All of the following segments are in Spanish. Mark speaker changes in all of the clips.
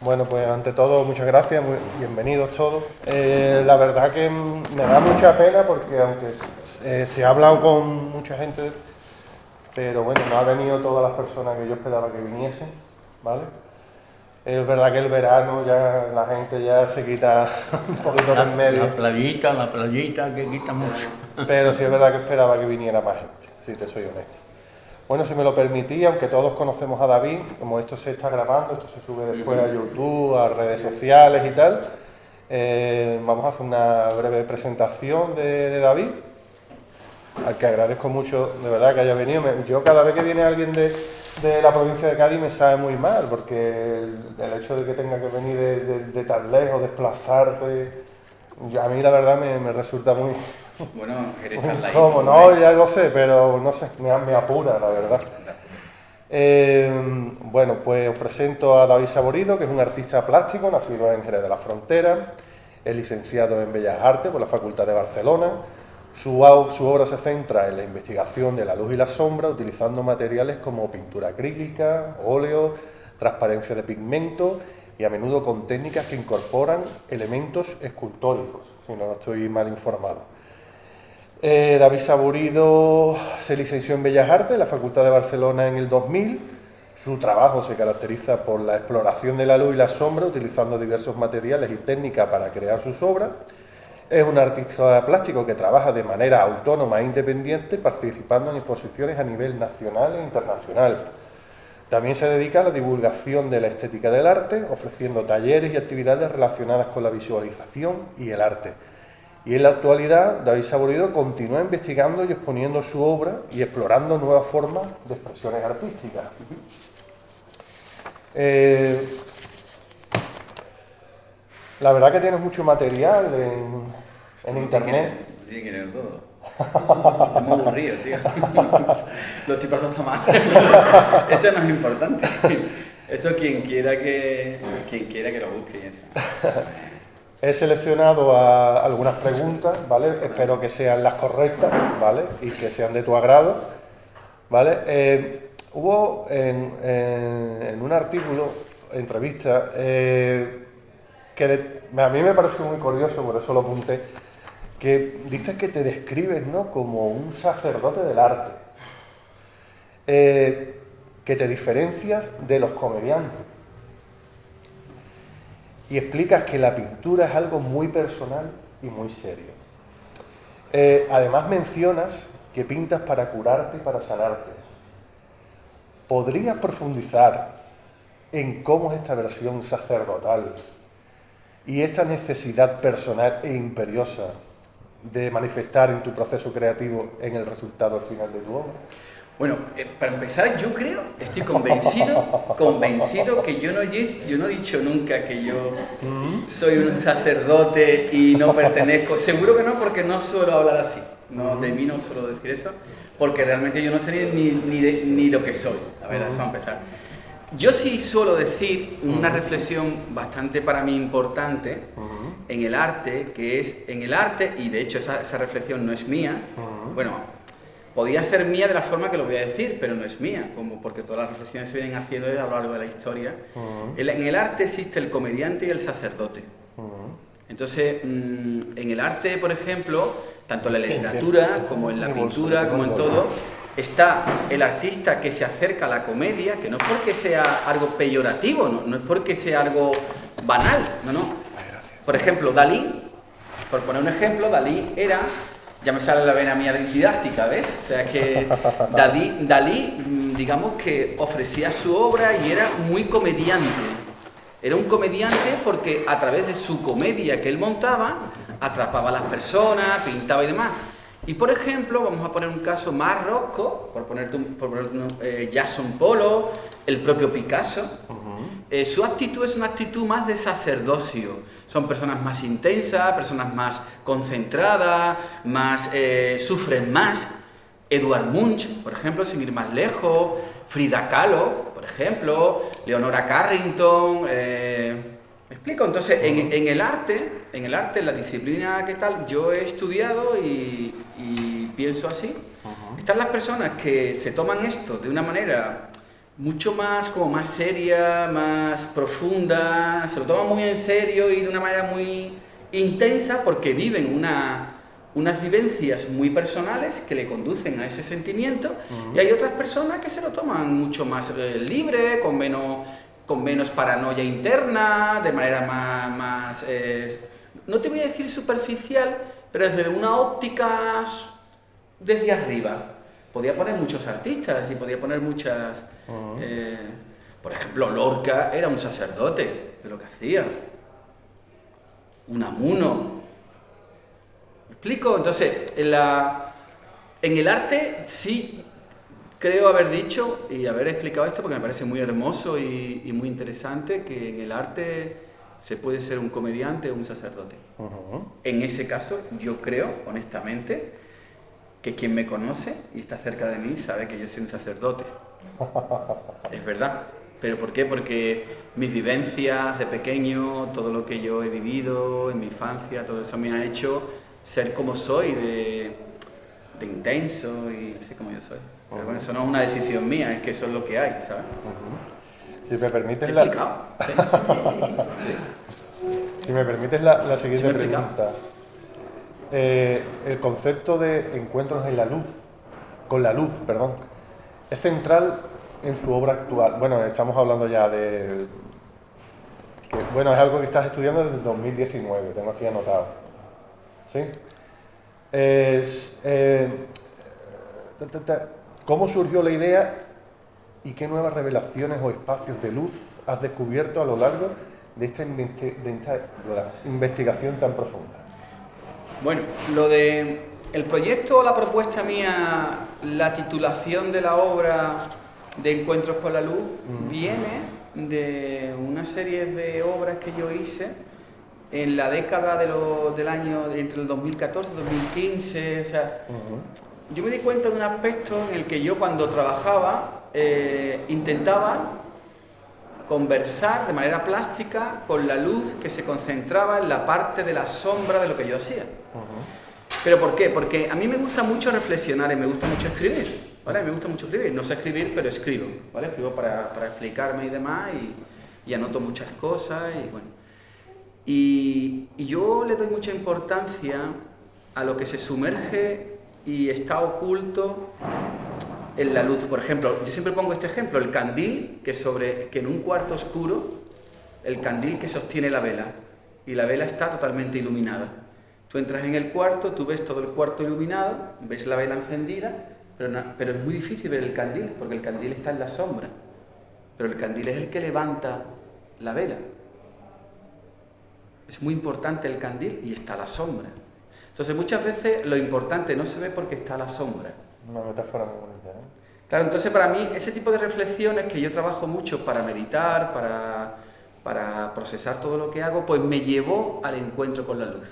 Speaker 1: Bueno, pues ante todo, muchas gracias, bienvenidos todos. La verdad que me da mucha pena porque aunque se ha hablado con mucha gente, pero bueno, no ha venido todas las personas que yo esperaba que viniesen, ¿vale? Es verdad que el verano ya la gente ya se quita un poquito de en medio.
Speaker 2: La playita que quita mucho.
Speaker 1: Pero sí es verdad que esperaba que viniera más gente, si te soy honesto. Bueno, si me lo permitís, aunque todos conocemos a David, como esto se está grabando, esto se sube después a YouTube, a redes sociales y tal, vamos a hacer una breve presentación de David, al que agradezco mucho de verdad que haya venido. Yo cada vez que viene alguien de la provincia de Cádiz me sabe muy mal, porque el hecho de que tenga que venir de tan lejos, desplazarte, a mí la verdad me resulta muy...
Speaker 2: Bueno, eres tan
Speaker 1: ¿Cómo? No, ya lo sé, pero no sé, me apura, la verdad. Bueno, pues os presento a David Saborido, que es un artista plástico, nacido en Jerez de la Frontera, es licenciado en Bellas Artes por la Facultad de Barcelona. Su obra se centra en la investigación de la luz y la sombra, utilizando materiales como pintura acrílica, óleo, transparencia de pigmento y a menudo con técnicas que incorporan elementos escultóricos, si no estoy mal informado. David Saborido se licenció en Bellas Artes en la Facultad de Barcelona en el 2000. Su trabajo se caracteriza por la exploración de la luz y la sombra, utilizando diversos materiales y técnicas para crear sus obras. Es un artista plástico que trabaja de manera autónoma e independiente, participando en exposiciones a nivel nacional e internacional. También se dedica a la divulgación de la estética del arte, ofreciendo talleres y actividades relacionadas con la visualización y el arte. Y en la actualidad, David Saborido continúa investigando y exponiendo su obra y explorando nuevas formas de expresiones artísticas. La verdad que tienes mucho material en internet.
Speaker 2: Sí, que no todo. Estamos aburridos, tío. Los tipos no están mal. Eso no es importante. Eso quien quiera que lo busque. Eso.
Speaker 1: He seleccionado algunas preguntas, ¿vale? Espero que sean las correctas, ¿vale? Y que sean de tu agrado, ¿vale? Hubo en un artículo, entrevista, que a mí me pareció muy curioso, por eso lo apunté, que dices que te describes, ¿no?, como un sacerdote del arte, que te diferencias de los comediantes. Y explicas que la pintura es algo muy personal y muy serio. Además mencionas que pintas para curarte y para sanarte. ¿Podrías profundizar en cómo es esta versión sacerdotal y esta necesidad personal e imperiosa de manifestar en tu proceso creativo en el resultado al final de tu obra?
Speaker 2: Bueno, para empezar, yo creo, estoy convencido que yo no he dicho nunca que yo soy un sacerdote y no pertenezco. Seguro que no, porque no suelo hablar así. No, de mí no suelo decir eso, porque realmente yo no sé ni lo que soy. A ver, vamos a empezar. Yo sí suelo decir una reflexión bastante para mí importante en el arte, que es en el arte, y de hecho esa reflexión no es mía, bueno, podía ser mía de la forma que lo voy a decir, pero no es mía, como porque todas las reflexiones se vienen haciendo a lo largo de la historia. En el arte existe el comediante y el sacerdote. Entonces, en el arte, por ejemplo, tanto en la literatura como en la pintura, como en todo, está el artista que se acerca a la comedia, que no es porque sea algo peyorativo, no es porque sea algo banal, no. Por ejemplo, Dalí, por poner un ejemplo, Dalí era... Ya me sale la vena mía didáctica, ¿ves? O sea que Dalí, digamos que ofrecía su obra y era muy comediante. Era un comediante porque a través de su comedia que él montaba, atrapaba a las personas, pintaba y demás. Y por ejemplo, vamos a poner un caso más rosco, por poner Jackson Pollock, el propio Picasso. Su actitud es una actitud más de sacerdocio. Son personas más intensas, personas más concentradas, sufren más. Edvard Munch, por ejemplo, sin ir más lejos. Frida Kahlo, por ejemplo. Leonora Carrington. ¿Me explico? Entonces, en el arte, en la disciplina que tal, yo he estudiado y pienso así. Están las personas que se toman esto de una manera mucho más, como más seria, más profunda, se lo toman muy en serio y de una manera muy intensa porque viven unas vivencias muy personales que le conducen a ese sentimiento y hay otras personas que se lo toman mucho más libre, con menos paranoia interna, de manera más no te voy a decir superficial, pero desde una óptica desde arriba. Podía poner muchos artistas y podía poner muchas... por ejemplo, Lorca era un sacerdote de lo que hacía. Unamuno. ¿Me explico? Entonces, en el arte sí creo haber dicho y haber explicado esto porque me parece muy hermoso y muy interesante que en el arte se puede ser un comediante o un sacerdote. En ese caso, yo creo, honestamente, que quien me conoce y está cerca de mí sabe que yo soy un sacerdote. Es verdad. ¿Pero por qué? Porque mis vivencias de pequeño, todo lo que yo he vivido en mi infancia, todo eso me ha hecho ser como soy, de intenso y así como yo soy. Pero bueno, eso no es una decisión mía, es que eso es lo que hay, ¿sabes?
Speaker 1: Si me permites
Speaker 2: ¿Te he explicado?
Speaker 1: Si me permites la siguiente pregunta. El concepto de encuentros en la luz, con la luz, perdón, es central en su obra actual. Bueno, estamos hablando ya de... bueno, es algo que estás estudiando desde 2019, tengo aquí anotado. ¿Sí? ¿Cómo surgió la idea y qué nuevas revelaciones o espacios de luz has descubierto a lo largo de esta investigación tan profunda?
Speaker 2: Bueno, el proyecto o la propuesta mía, la titulación de la obra de Encuentros con la Luz, viene de una serie de obras que yo hice en la década del año entre el 2014 y 2015. O sea, yo me di cuenta de un aspecto en el que yo cuando trabajaba intentaba conversar de manera plástica con la luz que se concentraba en la parte de la sombra de lo que yo hacía. ¿Pero por qué? Porque a mí me gusta mucho reflexionar y me gusta mucho escribir, ¿vale? Me gusta mucho escribir, no sé escribir, pero escribo, ¿vale? Escribo para explicarme y demás y anoto muchas cosas y bueno. Y yo le doy mucha importancia a lo que se sumerge y está oculto en la luz. Por ejemplo, yo siempre pongo este ejemplo, el candil que en un cuarto oscuro, el candil que sostiene la vela, y la vela está totalmente iluminada. Tú entras en el cuarto, tú ves todo el cuarto iluminado, ves la vela encendida, pero es muy difícil ver el candil, porque el candil está en la sombra, pero el candil es el que levanta la vela. Es muy importante el candil y está la sombra. Entonces muchas veces lo importante no se ve porque está la sombra.
Speaker 1: Una metáfora muy bonita, ¿eh?
Speaker 2: Claro, entonces para mí ese tipo de reflexiones que yo trabajo mucho para meditar, para procesar todo lo que hago, pues me llevó al encuentro con la luz.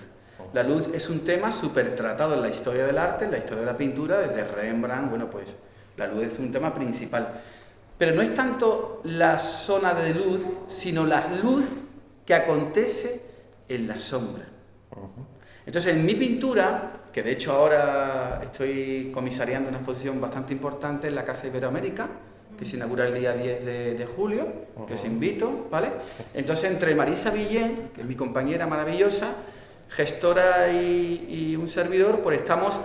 Speaker 2: La luz es un tema súper tratado en la historia del arte, en la historia de la pintura, desde Rembrandt, bueno pues la luz es un tema principal. Pero no es tanto la zona de luz, sino la luz que acontece en la sombra. Entonces en mi pintura, que de hecho ahora estoy comisariando una exposición bastante importante en la Casa Iberoamérica, que se inaugura el día 10 de julio, que os invito, ¿vale? Entonces entre Marisa Villén, que es mi compañera maravillosa, gestora y un servidor, pues estamos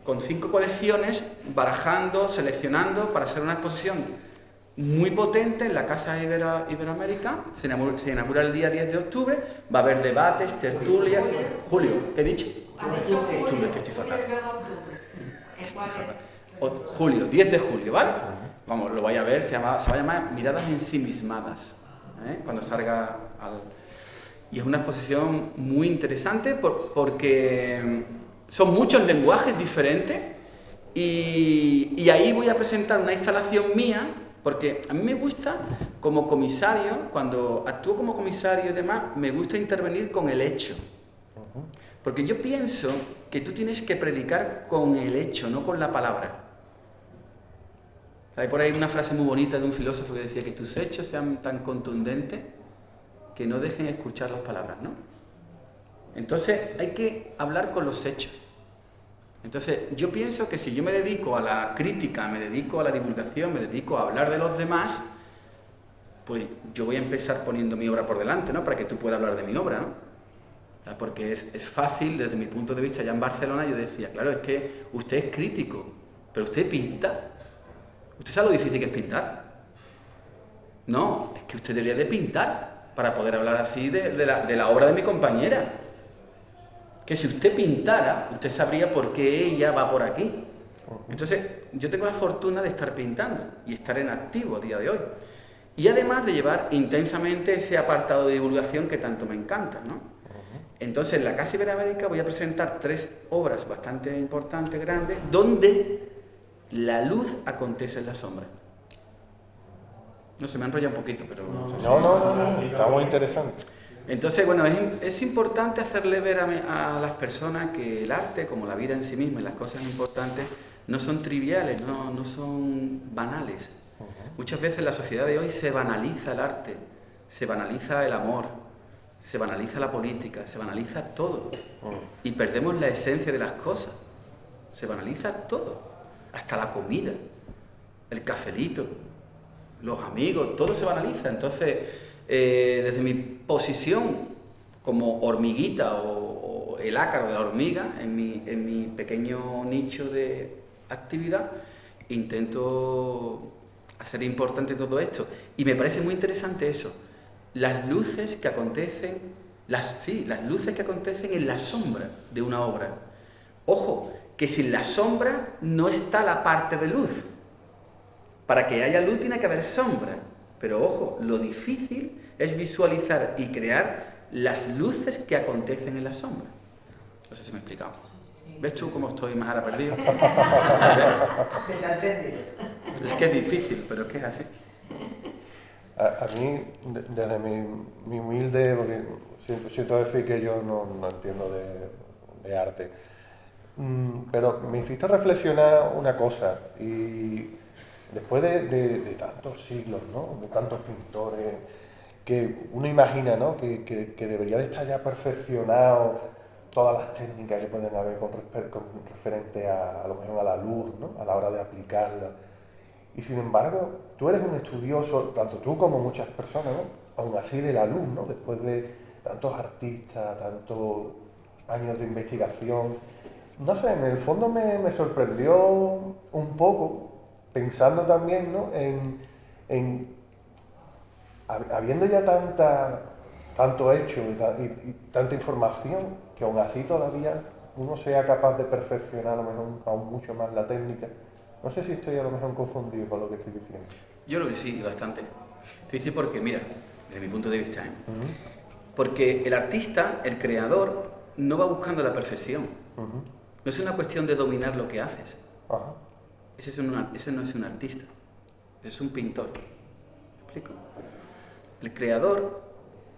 Speaker 2: con 5 colecciones barajando, seleccionando para hacer una exposición muy potente en la Casa Iberoamérica. Se inaugura el día 10 de octubre, va a haber debates, tertulias. Julio, ¿qué he dicho? Octubre, que estoy fatal. Julio, 10 de julio, ¿vale? Vamos, lo vais a ver, se va a llamar Miradas ensimismadas, cuando salga Y es una exposición muy interesante porque son muchos lenguajes diferentes y ahí voy a presentar una instalación mía. Porque a mí me gusta, como comisario, cuando actúo como comisario y demás, me gusta intervenir con el hecho. Porque yo pienso que tú tienes que predicar con el hecho, no con la palabra. Hay por ahí una frase muy bonita de un filósofo que decía que tus hechos sean tan contundentes que no dejen escuchar las palabras, ¿no? Entonces hay que hablar con los hechos. Entonces, yo pienso que si yo me dedico a la crítica, me dedico a la divulgación, me dedico a hablar de los demás, pues yo voy a empezar poniendo mi obra por delante, ¿no? Para que tú puedas hablar de mi obra, ¿no? Porque es fácil, desde mi punto de vista, allá en Barcelona, yo decía, claro, es que usted es crítico, pero usted pinta. ¿Usted sabe lo difícil que es pintar? No, es que usted debería de pintar para poder hablar así de la obra de mi compañera. Que si usted pintara, usted sabría por qué ella va por aquí. Entonces, yo tengo la fortuna de estar pintando y estar en activo a día de hoy. Y además de llevar intensamente ese apartado de divulgación que tanto me encanta, ¿no? Entonces, en la Casa Iberoamérica voy a presentar 3 obras bastante importantes, grandes, donde la luz acontece en la sombra. No, se me enrolla un poquito, pero...
Speaker 1: No, está muy interesante.
Speaker 2: Entonces, bueno, es importante hacerle ver a las personas que el arte, como la vida en sí misma y las cosas importantes, no son triviales, no son banales. Muchas veces en la sociedad de hoy se banaliza el arte, se banaliza el amor, se banaliza la política, se banaliza todo. Y perdemos la esencia de las cosas. Se banaliza todo. Hasta la comida, el cafelito, los amigos, todo se banaliza. Entonces, desde mi posición como hormiguita o el ácaro de la hormiga, en mi pequeño nicho de actividad, intento hacer importante todo esto. Y me parece muy interesante eso. Las luces que acontecen, las luces que acontecen en la sombra de una obra. Ojo, que sin la sombra no está la parte de luz. Para que haya luz tiene que haber sombra. Pero ojo, lo difícil es visualizar y crear las luces que acontecen en la sombra. No sé si me he explicado. ¿Ves tú cómo estoy más ahora perdido?
Speaker 3: Se te ha entendido.
Speaker 2: Es que es difícil, pero es que es así.
Speaker 1: A mí, desde mi humilde, porque siento decir que yo no entiendo de arte, pero me hiciste reflexionar una cosa, y después de tantos siglos, ¿no? De tantos pintores, que uno imagina, ¿no? que debería de estar ya perfeccionado todas las técnicas que pueden haber con referente a lo mejor a la luz, ¿no? A la hora de aplicarla. Y sin embargo, tú eres un estudioso, tanto tú como muchas personas, ¿no? Aún así de la luz, ¿no? Después de tantos artistas, tantos años de investigación. No sé, en el fondo me sorprendió un poco, pensando también, ¿no? Habiendo ya tanto hecho y tanta información, que aún así todavía uno sea capaz de perfeccionar a lo mejor aún mucho más la técnica. No sé si estoy a lo mejor confundido con lo que estoy diciendo.
Speaker 2: Yo creo que sí, bastante. Te dice porque, mira, desde mi punto de vista, porque el artista, el creador, no va buscando la perfección. No es una cuestión de dominar lo que haces. Ese no es un artista, es un pintor. ¿Me explico? El creador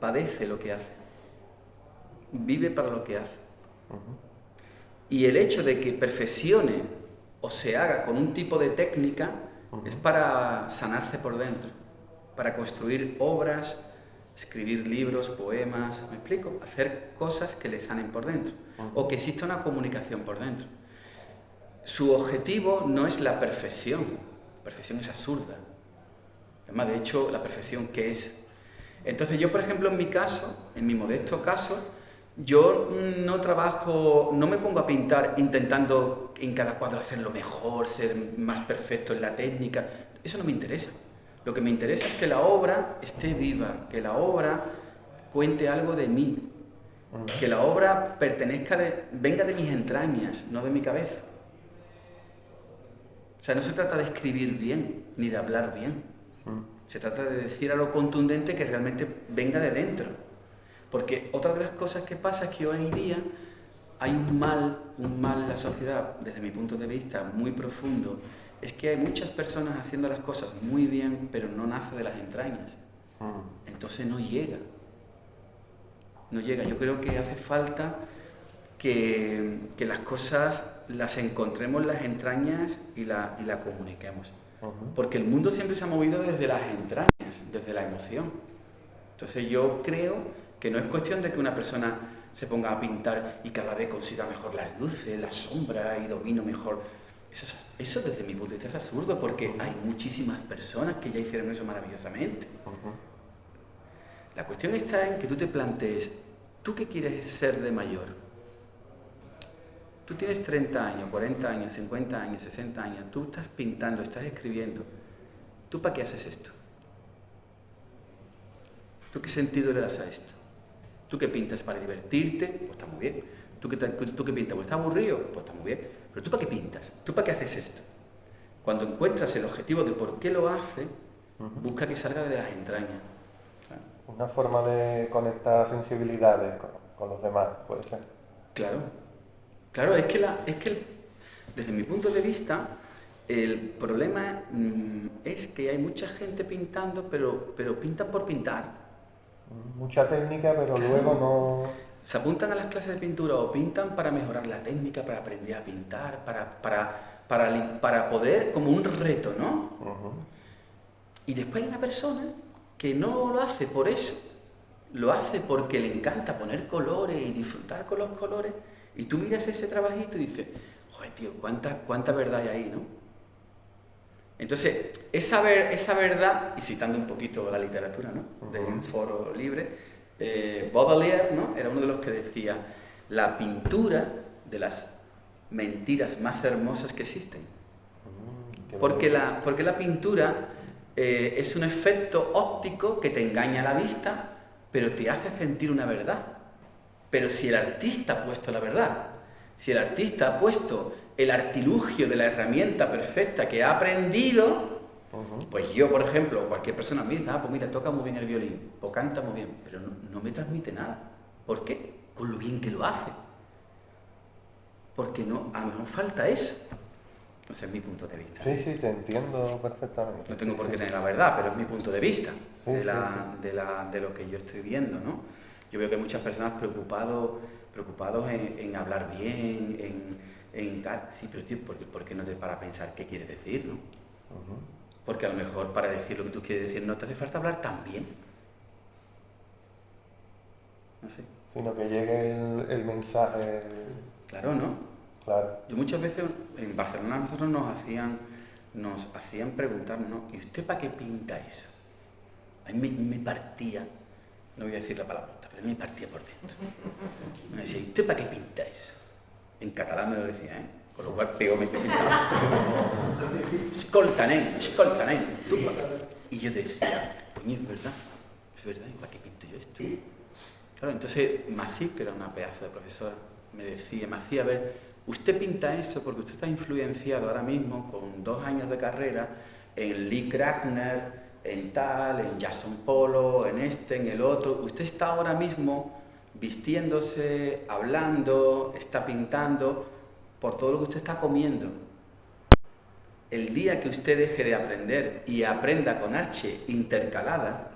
Speaker 2: padece lo que hace, vive para lo que hace. Y el hecho de que perfeccione o se haga con un tipo de técnica es para sanarse por dentro, para construir obras, escribir libros, poemas, ¿me explico? Hacer cosas que le sanen por dentro, o que exista una comunicación por dentro. Su objetivo no es la perfección es absurda. Además, de hecho, la perfección, ¿qué es? Entonces yo, por ejemplo, en mi caso, en mi modesto caso, yo no me pongo a pintar intentando en cada cuadro hacerlo mejor, ser más perfecto en la técnica. Eso no me interesa. Lo que me interesa es que la obra esté viva, que la obra cuente algo de mí, que la obra venga de mis entrañas, no de mi cabeza. O sea, no se trata de escribir bien, ni de hablar bien. Se trata de decir algo contundente que realmente venga de dentro. Porque otra de las cosas que pasa es que hoy en día hay un mal en la sociedad, desde mi punto de vista, muy profundo. Es que hay muchas personas haciendo las cosas muy bien, pero no nace de las entrañas. Entonces no llega. No llega. Yo creo que hace falta que las cosas las encontremos en las entrañas y la comuniquemos. Porque el mundo siempre se ha movido desde las entrañas, desde la emoción. Entonces yo creo que no es cuestión de que una persona se ponga a pintar y cada vez consiga mejor las luces, las sombras y domino mejor. Eso desde mi punto de vista es absurdo porque hay muchísimas personas que ya hicieron eso maravillosamente. La cuestión está en que tú te plantees, ¿tú qué quieres ser de mayor? Tú tienes 30 años, 40 años, 50 años, 60 años, tú estás pintando, estás escribiendo. ¿Tú para qué haces esto? ¿Tú qué sentido le das a esto? ¿Tú qué pintas para divertirte? Pues está muy bien. ¿Tú qué pintas? ¿Pues estás aburrido? Pues está muy bien. Pero ¿tú para qué pintas? ¿Tú para qué haces esto? Cuando encuentras el objetivo de por qué lo hace, busca que salga de las entrañas.
Speaker 1: Una forma de conectar sensibilidades con los demás, puede ser.
Speaker 2: Claro, es que desde mi punto de vista, el problema es que hay mucha gente pintando, pero pintan por pintar.
Speaker 1: Mucha técnica, pero luego no...
Speaker 2: Se apuntan a las clases de pintura o pintan para mejorar la técnica, para aprender a pintar, para poder, como un reto, ¿no? Y después hay una persona que no lo hace por eso, lo hace porque le encanta poner colores y disfrutar con los colores, y tú miras ese trabajito y dices, joder, tío, cuánta verdad hay ahí, ¿no? Entonces, esa verdad, y citando un poquito la literatura, ¿no? De un foro libre, Baudelaire, ¿no? Era uno de los que decía, la pintura de las mentiras más hermosas que existen. Porque la pintura es un efecto óptico que te engaña a la vista, pero te hace sentir una verdad. Pero si el artista ha puesto la verdad, si el artista ha puesto el artilugio de la herramienta perfecta que ha aprendido, pues yo, por ejemplo, cualquier persona me dice, pues mira, toca muy bien el violín, o canta muy bien, pero no me transmite nada. ¿Por qué? Con lo bien que lo hace. Porque a lo mejor falta eso. Ese es mi punto de vista.
Speaker 1: Sí, te entiendo perfectamente.
Speaker 2: No tengo por qué tener la verdad, pero es mi punto de vista, de lo que yo estoy viendo, ¿no? Yo veo que hay muchas personas preocupados en hablar bien, en tal. Sí, pero tío, ¿por qué no te para pensar qué quieres decir, no? Porque a lo mejor para decir lo que tú quieres decir no te hace falta hablar tan bien. No sé.
Speaker 1: Sino que llegue el mensaje...
Speaker 2: Claro, ¿no?
Speaker 1: Claro.
Speaker 2: Yo muchas veces en Barcelona nosotros nos hacían preguntarnos, ¿no? ¿Y usted para qué pinta eso? A mí me partía, no voy a decir la palabra, pero me partía por dentro. Me decía, ¿y usted para qué pinta eso? En catalán me lo decía, ¿eh? Con lo cual pegó mi pintaba. Escolta, nen. Y yo decía, coño, es verdad, ¿y para qué pinto yo esto? Claro, entonces Masip, que era una pedazo de profesora, me hacía ver, usted pinta eso porque usted está influenciado ahora mismo con 2 años de carrera en Lee Krasner, en tal, en Jason Polo, en el otro. Usted está ahora mismo vistiéndose, hablando, está pintando por todo lo que usted está comiendo. El día que usted deje de aprender y aprenda con H intercalada,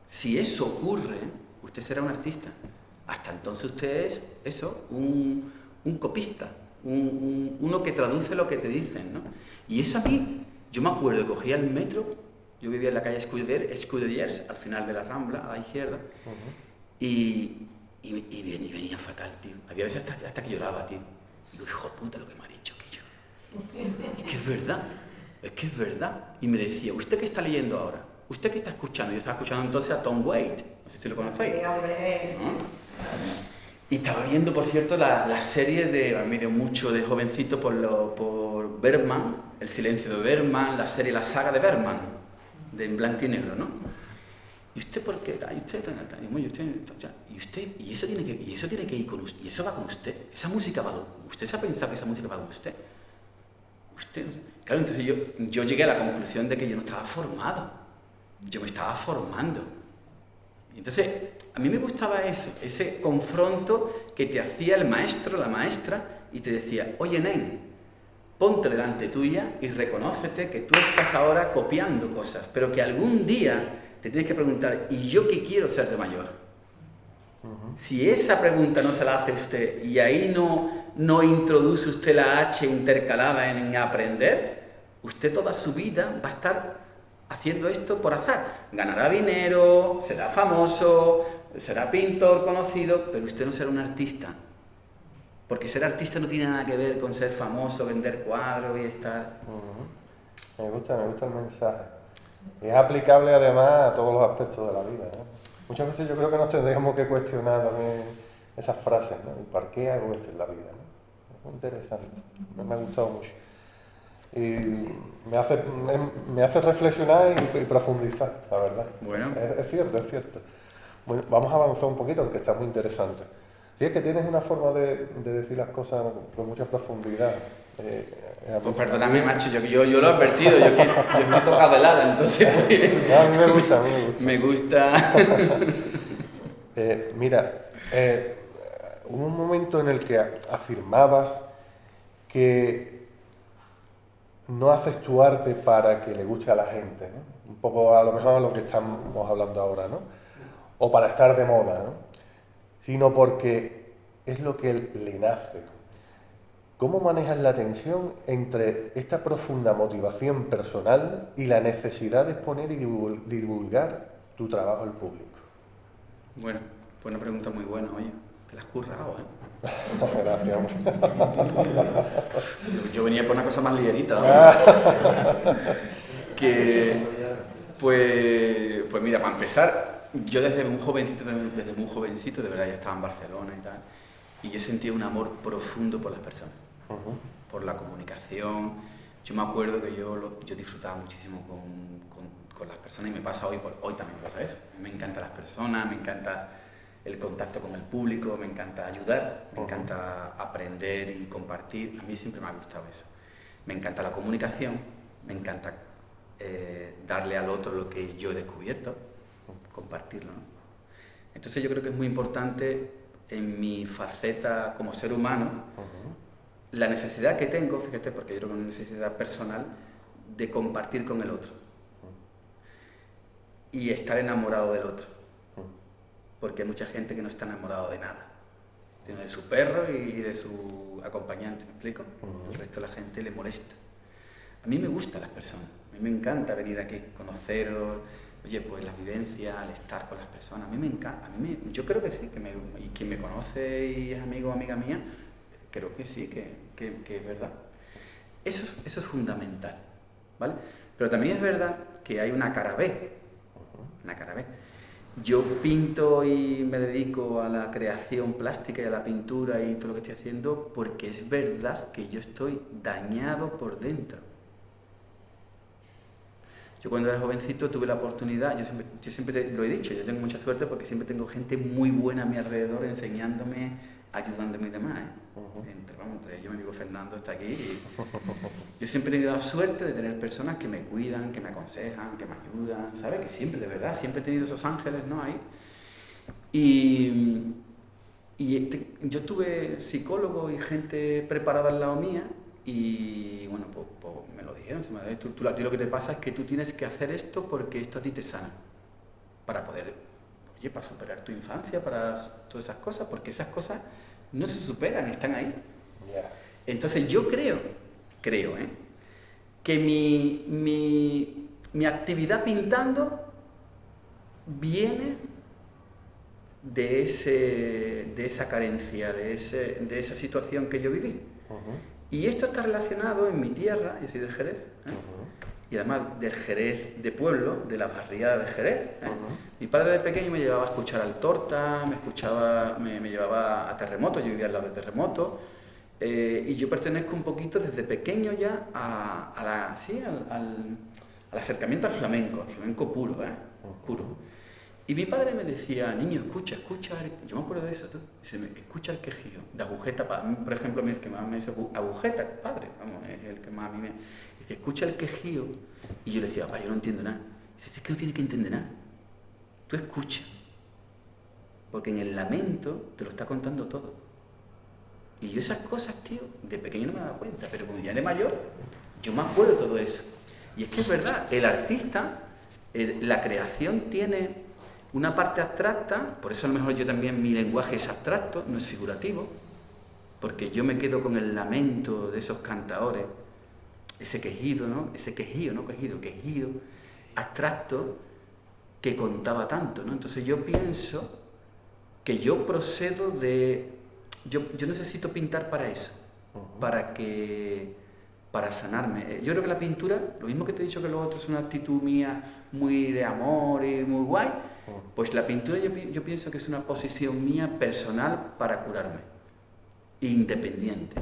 Speaker 2: si eso ocurre, usted será un artista. Hasta entonces usted es eso, un copista, uno que traduce lo que te dicen, ¿no? Y eso a mí, yo me acuerdo, cogía el metro, yo vivía en la calle Scuderies, al final de la Rambla, a la izquierda, y venía fatal, tío. Había veces hasta que lloraba, tío. Y digo, hijo de puta, lo que me ha dicho aquello. Es que es verdad. Y me decía, ¿usted qué está leyendo ahora? ¿Usted qué está escuchando? Yo estaba escuchando entonces a Tom Waits, no sé si lo conocéis.
Speaker 3: Sí, hombre.
Speaker 2: ¿No? Y estaba viendo, por cierto, la serie me dio mucho de jovencito por Bergman, El silencio de Bergman, la saga de Bergman, de en blanco y negro, ¿no? ¿Y usted por qué? Y eso tiene que ir con usted, y eso va con usted, esa música va con usted. ¿Se ha pensado que esa música va con usted? Usted, no sé. Claro, entonces yo llegué a la conclusión de que yo no estaba formado, yo me estaba formando. Entonces, a mí me gustaba eso, ese confronto que te hacía el maestro, la maestra, y te decía, oye, nen, ponte delante tuya y reconócete que tú estás ahora copiando cosas, pero que algún día te tienes que preguntar, ¿y yo qué quiero ser de mayor? Si esa pregunta no se la hace usted y ahí no introduce usted la H intercalada en aprender, usted toda su vida va a estar haciendo esto por azar. Ganará dinero, será famoso, será pintor conocido, pero usted no será un artista. Porque ser artista no tiene nada que ver con ser famoso, vender cuadros y estar...
Speaker 1: Me gusta el mensaje. Es aplicable además a todos los aspectos de la vida, ¿no? Muchas veces yo creo que nos tendríamos que cuestionar también esas frases, ¿no? ¿Y para qué hago esto en la vida? ¿No? Es muy interesante, me ha gustado mucho. Y me hace reflexionar y profundizar, la verdad.
Speaker 2: Bueno.
Speaker 1: Es cierto, es cierto. Bueno, vamos a avanzar un poquito porque está muy interesante. Sí, es que tienes una forma de decir las cosas con mucha profundidad.
Speaker 2: Pues perdóname, macho, yo lo he advertido, yo estoy tocado el ala, entonces pues,
Speaker 1: a mí me gusta,
Speaker 2: me gusta.
Speaker 1: Mira, hubo un momento en el que afirmabas que no haces tu arte para que le guste a la gente, ¿no? Un poco a lo mejor a lo que estamos hablando ahora, ¿no? O para estar de moda, ¿no? Sino porque es lo que le nace. ¿Cómo manejas la tensión entre esta profunda motivación personal y la necesidad de exponer y divulgar tu trabajo al público?
Speaker 2: Bueno, pues una pregunta muy buena, oye, te la has currado, ¿eh?
Speaker 1: Gracias.
Speaker 2: Yo venía por una cosa más ligerita, ¿no? Pues mira, para empezar, yo desde muy jovencito, de verdad ya estaba en Barcelona y tal, y yo sentía un amor profundo por las personas, por la comunicación. Yo me acuerdo que yo disfrutaba muchísimo con las personas y me pasa hoy también me pasa eso. Me encantan las personas, me encanta el contacto con el público, me encanta ayudar, me encanta aprender y compartir. A mí siempre me ha gustado eso. Me encanta la comunicación, me encanta darle al otro lo que yo he descubierto, compartirlo, ¿no? Entonces yo creo que es muy importante en mi faceta como ser humano, la necesidad que tengo, fíjate, porque yo creo que es una necesidad personal, de compartir con el otro y estar enamorado del otro, porque hay mucha gente que no está enamorado de nada, sino de su perro y de su acompañante, ¿me explico? El resto de la gente le molesta. A mí me gustan las personas, a mí me encanta venir aquí, conoceros, oye, pues las vivencias, el estar con las personas, a mí me encanta, yo creo que sí, y quien me conoce y es amigo o amiga mía, creo que sí, que es verdad. Eso es fundamental, ¿vale? Pero también es verdad que hay una cara B, Yo pinto y me dedico a la creación plástica y a la pintura y todo lo que estoy haciendo porque es verdad que yo estoy dañado por dentro. Yo cuando era jovencito tuve la oportunidad, yo siempre lo he dicho, yo tengo mucha suerte porque siempre tengo gente muy buena a mi alrededor enseñándome, ayudándome y demás, ¿eh? Entre ellos mi amigo Fernando está aquí y yo siempre he tenido la suerte de tener personas que me cuidan, que me aconsejan, que me ayudan, ¿sabes? Que siempre, de verdad, siempre he tenido esos ángeles, ¿no? Ahí. Y yo tuve psicólogos y gente preparada al lado mía y bueno, pues me lo dijeron, a ti lo que te pasa es que tú tienes que hacer esto porque esto a ti te sana, para poder, oye, para superar tu infancia, para todas esas cosas, porque esas cosas no se superan, están ahí. Entonces yo creo, que mi actividad pintando viene de esa carencia, de esa situación que yo viví. Y esto está relacionado en mi tierra, yo soy de Jerez, y además del Jerez de pueblo, de la barriada de Jerez. Mi padre de pequeño me llevaba a escuchar al Torta, me llevaba a Terremoto, yo vivía al lado de Terremoto, y yo pertenezco un poquito desde pequeño ya al acercamiento al flamenco puro, puro. Y mi padre me decía, niño, escucha, yo me acuerdo de eso, dice, escucha el quejío, de agujeta, por ejemplo, el que más me dice, agujeta, padre, vamos, es el que más a mí me dice, escucha el quejío, y yo le decía, papá, yo no entiendo nada. Dice, es que no tienes que entender nada, tú escucha, porque en el lamento te lo está contando todo. Y yo esas cosas, tío, de pequeño no me daba cuenta, pero como ya de mayor, yo me acuerdo de todo eso. Y es que es verdad, el artista, la creación tiene una parte abstracta, por eso a lo mejor yo también mi lenguaje es abstracto, no es figurativo, porque yo me quedo con el lamento de esos cantadores, ese quejido, ¿no? Quejido abstracto que contaba tanto, ¿no? Entonces yo pienso que yo procedo de... Yo necesito pintar para eso, para sanarme. Yo creo que la pintura, lo mismo que te he dicho que lo otro es una actitud mía muy de amor y muy guay, pues la pintura yo pienso que es una posición mía personal para curarme, independiente.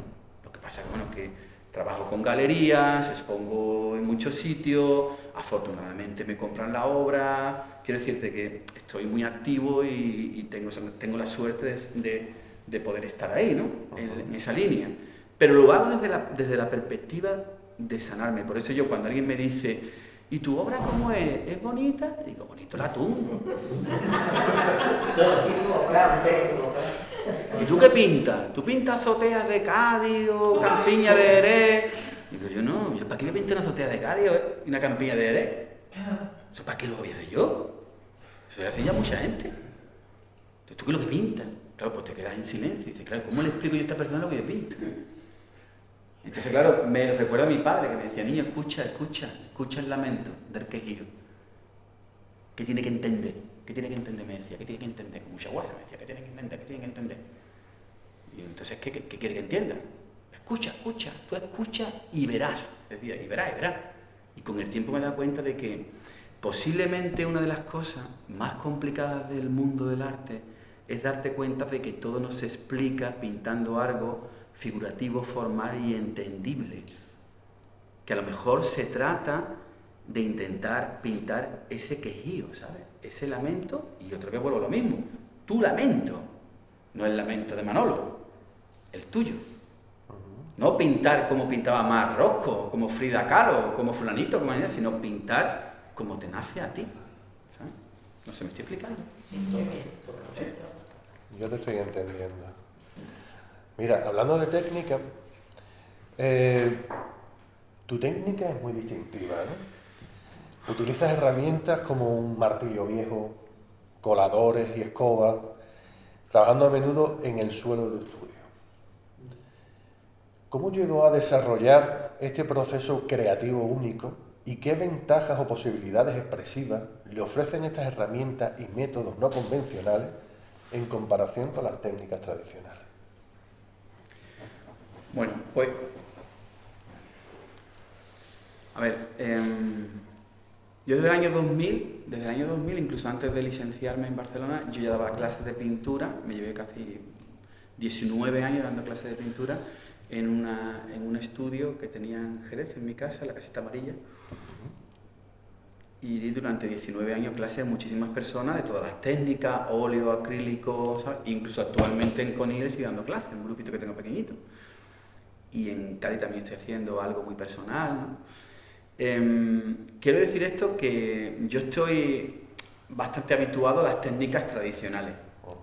Speaker 2: Lo que pasa es que, bueno, que trabajo con galerías, expongo en muchos sitios, afortunadamente me compran la obra, quiero decirte que estoy muy activo y tengo la suerte de poder estar ahí, ¿no? En esa línea. Pero lo hago desde la perspectiva de sanarme. Por eso yo cuando alguien me dice, ¿y tu obra cómo es? ¿Es bonita? Digo, bonito el atún. ¿Y tú qué pintas? ¿Tú pintas azoteas de Cádiz o campiña de Jerez? Digo, yo no, ¿yo para qué me pinto una azotea de Cádiz y una campiña de Jerez? ¿Eso para qué lo voy a hacer yo? Eso lo hace ya mucha gente. Entonces, ¿tú qué es lo que pintas? Claro, pues te quedas en silencio y dices, claro, ¿cómo le explico yo a esta persona lo que yo pinto? Entonces, claro, me recuerda a mi padre que me decía, niño, escucha el lamento del quejido. ¿Qué tiene que entender? ¿Qué tiene que entender? Me decía, ¿qué tiene que entender? Con mucha guasa me decía, ¿qué tiene que entender? ¿Qué tiene que entender? Y entonces, ¿qué quiere que entienda? Escucha, tú escucha y verás. Decía, y verás. Y con el tiempo me he dado cuenta de que posiblemente una de las cosas más complicadas del mundo del arte es darte cuenta de que todo no se explica pintando algo figurativo, formal y entendible. Que a lo mejor se trata de intentar pintar ese quejío, ¿sabes? Ese lamento, y otra vez vuelvo a lo mismo, tu lamento, no el lamento de Manolo, el tuyo. No pintar como pintaba Mar Rosco, como Frida Kahlo, como fulanito, como ella, sino pintar como te nace a ti. ¿Sabes? No se me estoy explicando.
Speaker 3: Sí.
Speaker 1: Yo te estoy entendiendo. Mira, hablando de técnica, tu técnica es muy distintiva, ¿no? Utilizas herramientas como un martillo viejo, coladores y escobas, trabajando a menudo en el suelo del estudio. ¿Cómo llegó a desarrollar este proceso creativo único y qué ventajas o posibilidades expresivas le ofrecen estas herramientas y métodos no convencionales en comparación con las técnicas tradicionales?
Speaker 2: Bueno, pues... A ver, yo desde el año 2000, incluso antes de licenciarme en Barcelona, yo ya daba clases de pintura, me llevé casi 19 años dando clases de pintura en un estudio que tenía en Jerez, en mi casa, la Casita Amarilla, y di durante 19 años clases a muchísimas personas de todas las técnicas, óleo, acrílico, ¿sabes? Incluso actualmente en Conil sigo dando clases, en un grupito que tengo pequeñito. Y en Cádiz también estoy haciendo algo muy personal, ¿no? Quiero decir esto que yo estoy bastante habituado a las técnicas tradicionales,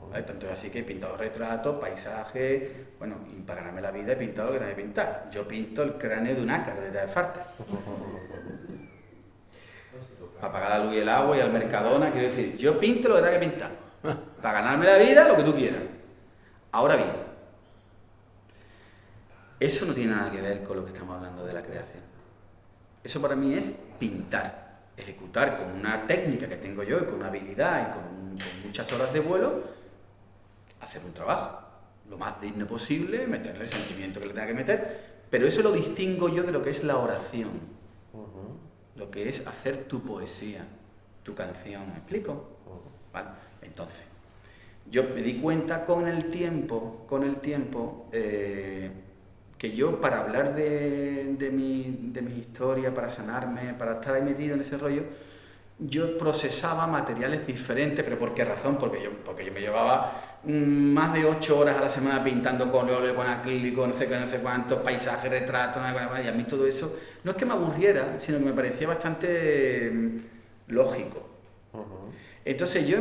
Speaker 2: ¿vale? Tanto es así que he pintado retratos, paisajes, bueno, y para ganarme la vida he pintado lo que tengo que pintar. Yo pinto el cráneo de un ácaro de Farta. Para pagar la luz y el agua y al Mercadona, quiero decir, yo pinto lo que tengo que pintar. Para ganarme la vida, lo que tú quieras. Ahora bien, eso no tiene nada que ver con lo que estamos hablando de la creación. Eso para mí es pintar, ejecutar con una técnica que tengo yo y con una habilidad y con muchas horas de vuelo, hacer un trabajo lo más digno posible, meterle el sentimiento que le tenga que meter, pero eso lo distingo yo de lo que es la oración, lo que es hacer tu poesía, tu canción, ¿me explico? Vale. Entonces, yo me di cuenta con el tiempo, que yo para hablar de mi historia, para sanarme, para estar ahí metido en ese rollo, yo procesaba materiales diferentes. ¿Pero por qué razón? Porque yo me llevaba más de 8 horas a la semana pintando con óleo, con acrílico, no sé qué, no sé cuántos, paisajes, retratos, y a mí todo eso no es que me aburriera, sino que me parecía bastante lógico. Entonces yo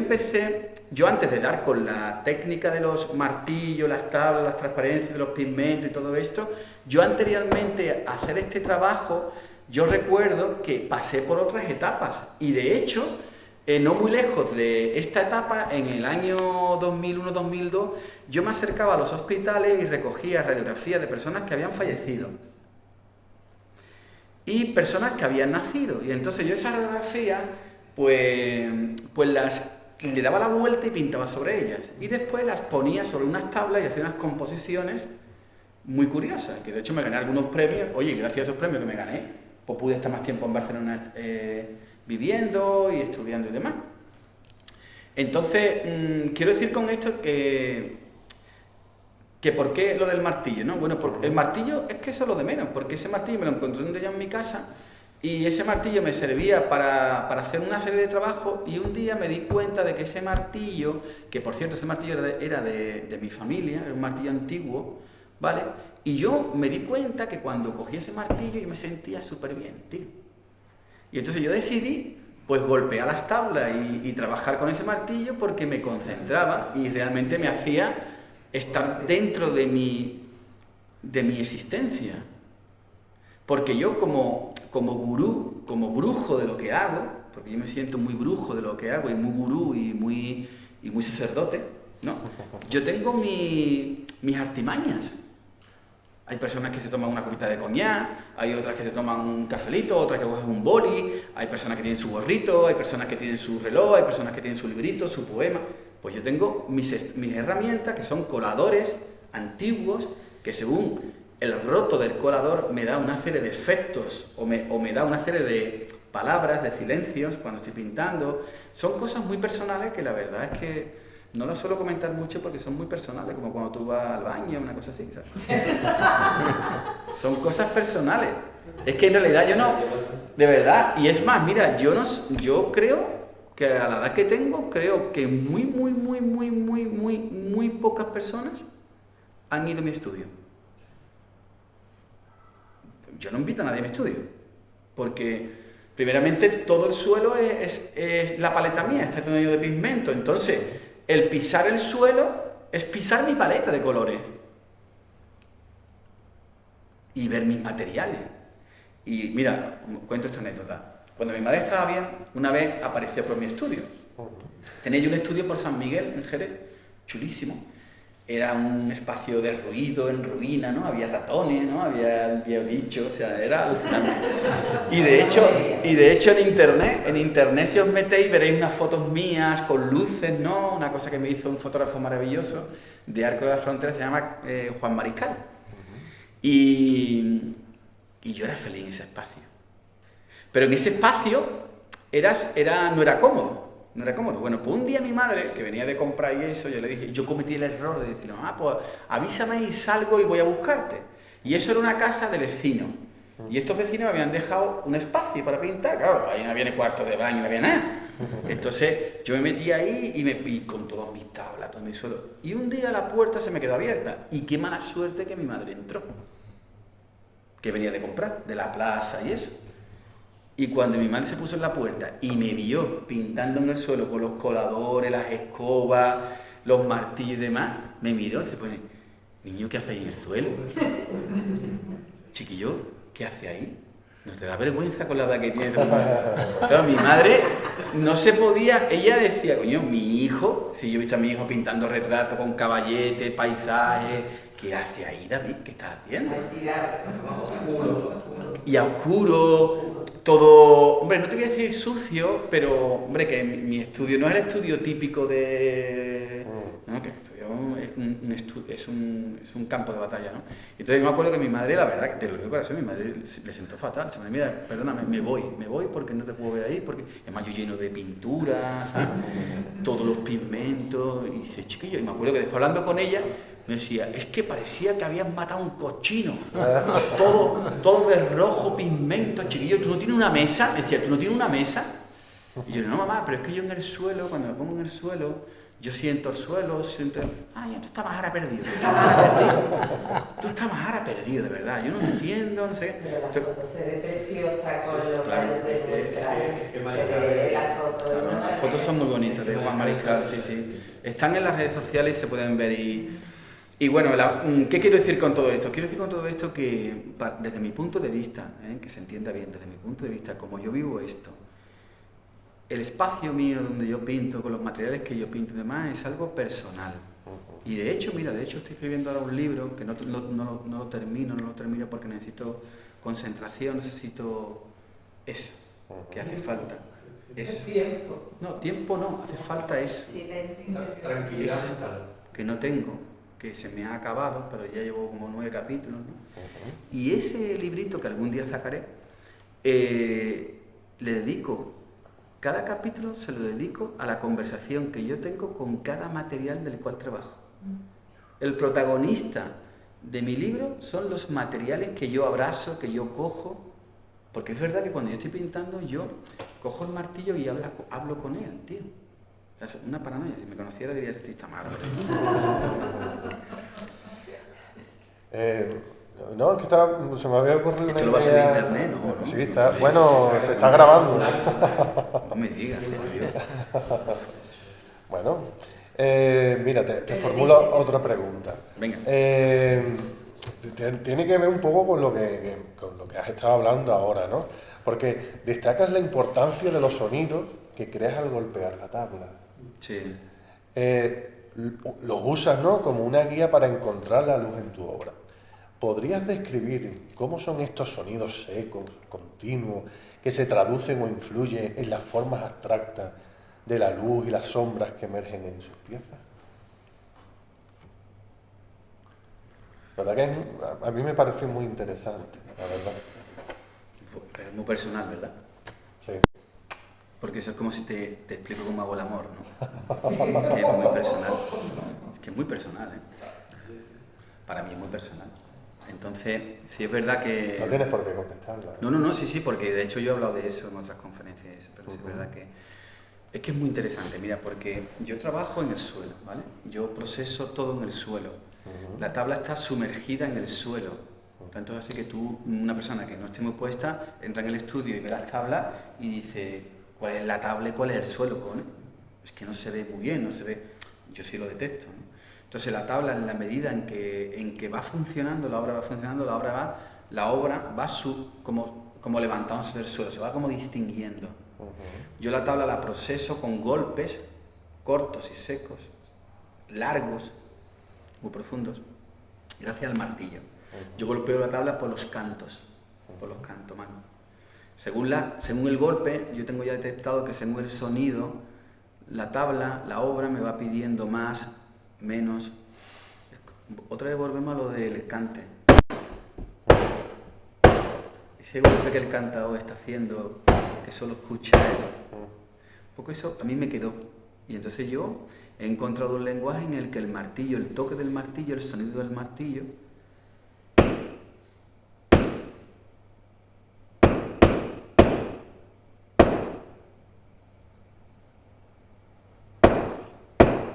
Speaker 2: antes de dar con la técnica de los martillos, las tablas, las transparencias de los pigmentos y todo esto, yo anteriormente a hacer este trabajo, yo recuerdo que pasé por otras etapas y de hecho, no muy lejos de esta etapa, en el año 2001-2002, yo me acercaba a los hospitales y recogía radiografías de personas que habían fallecido y personas que habían nacido. Y entonces yo esas radiografías pues las y le daba la vuelta y pintaba sobre ellas. Y después las ponía sobre unas tablas y hacía unas composiciones muy curiosas, que de hecho me gané algunos premios. Oye, gracias a esos premios que me gané, pues pude estar más tiempo en Barcelona viviendo y estudiando y demás. Entonces, quiero decir con esto que ¿por qué lo del martillo? ¿No? Bueno, porque el martillo es que eso es lo de menos, porque ese martillo me lo encontré un día en mi casa y ese martillo me servía para hacer una serie de trabajos, y un día me di cuenta de que ese martillo, que por cierto ese martillo era de mi familia, era un martillo antiguo, ¿vale? Y yo me di cuenta que cuando cogí ese martillo yo me sentía súper bien, tío. Y entonces yo decidí pues golpear las tablas y trabajar con ese martillo, porque me concentraba y realmente me hacía estar dentro de mi existencia. Porque yo como gurú, como brujo de lo que hago, porque yo me siento muy brujo de lo que hago y muy gurú y muy sacerdote, ¿no? Yo tengo mis artimañas. Hay personas que se toman una copita de coñac, hay otras que se toman un cafelito, otras que cogen un boli, hay personas que tienen su gorrito, hay personas que tienen su reloj, hay personas que tienen su librito, su poema. Pues yo tengo mis herramientas, que son coladores antiguos, que según el roto del colador me da una serie de efectos o me da una serie de palabras, de silencios cuando estoy pintando. Son cosas muy personales que la verdad es que no las suelo comentar mucho porque son muy personales, como cuando tú vas al baño, una cosa así, ¿sabes? Son cosas personales. Es que en realidad yo no, de verdad, y es más, mira, yo creo que a la edad que tengo, creo que muy pocas personas han ido a mi estudio. Yo no invito a nadie a mi estudio, porque primeramente todo el suelo es la paleta mía, está todo lleno de pigmento. Entonces el pisar el suelo es pisar mi paleta de colores y ver mis materiales. Y mira, cuento esta anécdota. Cuando mi madre estaba bien, una vez apareció por mi estudio. Tenía yo un estudio por San Miguel, en Jerez, chulísimo. Era un espacio derruido, en ruina, ¿no? Había ratones, ¿no? Había bichos, o sea, era alucinante. Y de hecho en internet si os metéis veréis unas fotos mías con luces, ¿no? Una cosa que me hizo un fotógrafo maravilloso de Arco de la Frontera, se llama Juan Mariscal. Y yo era feliz en ese espacio. Pero en ese espacio no era cómodo. No era cómodo. Bueno, pues un día mi madre, que venía de comprar y eso, yo cometí el error de decirle, mamá, pues avísame y salgo y voy a buscarte. Y eso era una casa de vecinos. Y estos vecinos me habían dejado un espacio para pintar. Claro, ahí no había ni cuarto de baño, no había nada. Entonces yo me metí ahí y con todas mis tablas, todo mi suelo. Y un día la puerta se me quedó abierta. Y qué mala suerte que mi madre entró. Que venía de comprar, de la plaza y eso. Y cuando mi madre se puso en la puerta y me vio pintando en el suelo con los coladores, las escobas, los martillos y demás, me miró y se pone, niño, ¿qué hace ahí en el suelo? Chiquillo, ¿qué hace ahí? ¿No te da vergüenza con la edad que tienes? Claro, mi madre no se podía, ella decía, coño, mi hijo, si yo he visto a mi hijo pintando retratos con caballetes, paisajes, ¿qué hace ahí, David? ¿Qué estás haciendo? Y a oscuro, todo, hombre, no te voy a decir sucio, pero, hombre, que mi estudio no es el estudio típico de... No, que el estudio es un campo de batalla, ¿no? Entonces yo me acuerdo que mi madre, la verdad, de lo que corazón, mi madre le sentó fatal. Se me mira, perdóname, me voy porque no te puedo ver ahí, porque además yo lleno de pinturas, ¿sabes? Todos los pigmentos, y dice, chiquillo, y me acuerdo que después hablando con ella, me decía, es que parecía que habían matado a un cochino, todo de rojo pigmento, chiquillo, ¿tú no tienes una mesa? Me decía, ¿tú no tienes una mesa? Y yo, no, mamá, pero es que yo en el suelo, cuando me pongo en el suelo, yo siento el suelo, ay, tú estás más ahora perdido, tú estás más ahora perdido, de verdad, yo no entiendo, no sé.
Speaker 3: Pero la foto se ve preciosa con los
Speaker 2: Claro, las fotos son muy bonitas de Juan Mariscal, sí. Están en las redes sociales y se pueden ver y bueno, ¿qué quiero decir con todo esto? Quiero decir con todo esto que desde mi punto de vista, que se entienda bien, desde mi punto de vista, como yo vivo esto, el espacio mío donde yo pinto, con los materiales que yo pinto y demás, es algo personal. Y de hecho, estoy escribiendo ahora un libro que no lo termino porque necesito concentración, necesito eso, que hace falta. Eso.
Speaker 3: Tiempo.
Speaker 2: No, tiempo no, hace falta eso.
Speaker 3: Silencio.
Speaker 4: Tranquilidad
Speaker 2: Eso.
Speaker 4: mental.
Speaker 2: Que no tengo, que se me ha acabado, pero ya llevo como 9 capítulos, ¿no? Y ese librito que algún día sacaré, le dedico, cada capítulo se lo dedico a la conversación que yo tengo con cada material del cual trabajo. El protagonista de mi libro son los materiales que yo abrazo, que yo cojo, porque es verdad que cuando yo estoy pintando, yo cojo el martillo y hablo con él, tío. Es una paranoia, si me conociera diría que está mal.
Speaker 1: No, es que se me había ocurrido
Speaker 2: Esto
Speaker 1: una
Speaker 2: lo va a subir
Speaker 1: idea.
Speaker 2: a internet, ¿no?
Speaker 1: Sí, está, bueno, se está grabando.
Speaker 2: No me digas, tío.
Speaker 1: Bueno, mira, te formulo otra pregunta.
Speaker 2: Venga.
Speaker 1: Tiene que ver un poco con lo que has estado hablando ahora, ¿no? Porque destacas la importancia de los sonidos que creas al golpear la tabla.
Speaker 2: Sí.
Speaker 1: Los usas, ¿no?, como una guía para encontrar la luz en tu obra. ¿Podrías describir cómo son estos sonidos secos, continuos, que se traducen o influyen en las formas abstractas de la luz y las sombras que emergen en sus piezas? La verdad que a mí me parece muy interesante, la verdad.
Speaker 2: Pero es muy personal, ¿verdad?
Speaker 1: Sí.
Speaker 2: Porque eso es como si te explico cómo hago el amor, ¿no? Que es muy personal. Es que es muy personal, ¿eh? Para mí es muy personal. Entonces, sí es verdad que...
Speaker 1: No tienes por qué contestarla.
Speaker 2: No, sí, porque de hecho yo he hablado de eso en otras conferencias, pero sí es verdad que... Es que es muy interesante, mira, porque yo trabajo en el suelo, ¿vale? Yo proceso todo en el suelo. La tabla está sumergida en el suelo. Tanto es así que tú, una persona que no esté muy puesta, entra en el estudio y ve las tablas y dice, ¿cuál es la tabla y cuál es el suelo? Pues, ¿no? Es que no se ve muy bien, no se ve... Yo sí lo detecto, ¿no? Entonces la tabla, en la medida en que va funcionando, la obra va funcionando, la obra va como levantándose del suelo, se va como distinguiendo. Yo la tabla la proceso con golpes cortos y secos, largos, muy profundos, gracias al martillo. Yo golpeo la tabla por los cantos, mano. Según el golpe, yo tengo ya detectado que según el sonido, la tabla, la obra me va pidiendo más, menos. Otra vez volvemos a lo del cante. Ese golpe que el cantador está haciendo, que solo escucha él. Un poco eso a mí me quedó. Y entonces yo he encontrado un lenguaje en el que el martillo, el toque del martillo, el sonido del martillo,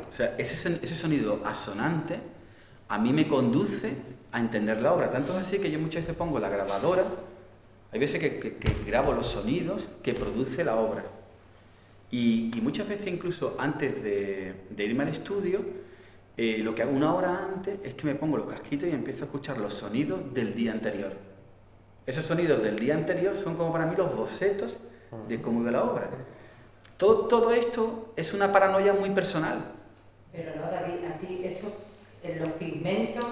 Speaker 2: o sea, ese sonido asonante a mí me conduce a entender la obra. Tanto es así que yo muchas veces pongo la grabadora, hay veces que grabo los sonidos que produce la obra. Y muchas veces incluso antes de irme al estudio, lo que hago una hora antes es que me pongo los casquitos y empiezo a escuchar los sonidos del día anterior. Esos sonidos del día anterior son como para mí los bocetos de cómo iba la obra. Todo esto es una paranoia muy personal.
Speaker 3: Pero no, David, a ti eso, los pigmentos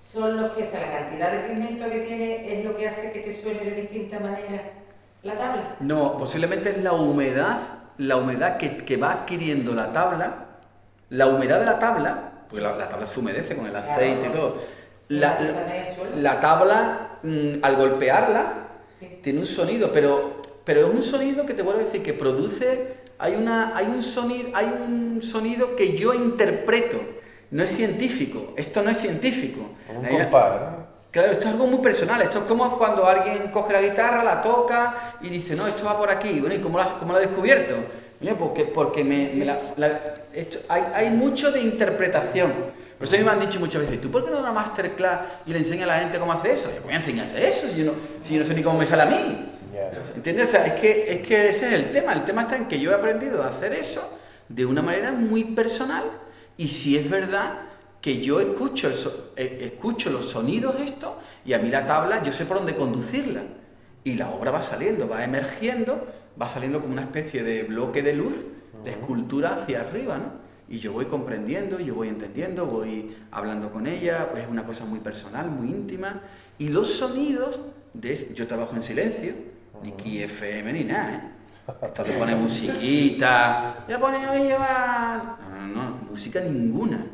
Speaker 3: son los que, o sea, la cantidad de pigmentos que tiene es lo que hace que te suene de distinta manera la tabla.
Speaker 2: No, posiblemente es la humedad que va adquiriendo la tabla, la humedad de la tabla, porque la tabla se humedece con el aceite y todo. La tabla, al golpearla,
Speaker 3: sí,
Speaker 2: tiene un sonido, pero es un sonido que te vuelvo a decir que produce, hay un sonido que yo interpreto, no es científico, esto no es científico.
Speaker 1: Un compás, ¿no?
Speaker 2: Claro, esto es algo muy personal, esto es como cuando alguien coge la guitarra, la toca y dice, no, esto va por aquí. Bueno, ¿y cómo lo ha descubierto? Porque hay mucho de interpretación. Por eso a mí me han dicho muchas veces, ¿tú por qué no das una masterclass y le enseñas a la gente cómo hace eso? Yo, ¿cómo voy a enseñarse eso si yo no sé ni cómo me sale a mí? ¿Entiendes? O sea, es que ese es el tema. El tema está en que yo he aprendido a hacer eso de una manera muy personal y si es verdad que yo escucho los sonidos estos y a mí la tabla, yo sé por dónde conducirla. Y la obra va saliendo, va emergiendo, va saliendo como una especie de bloque de luz, de escultura hacia arriba, ¿no? Y yo voy comprendiendo, yo voy entendiendo, voy hablando con ella, pues es una cosa muy personal, muy íntima. Y los sonidos, yo trabajo en silencio, ni aquí FM ni nada, ¿eh? Esto te pone musiquita, ya pone hoy lleva... No, música ninguna.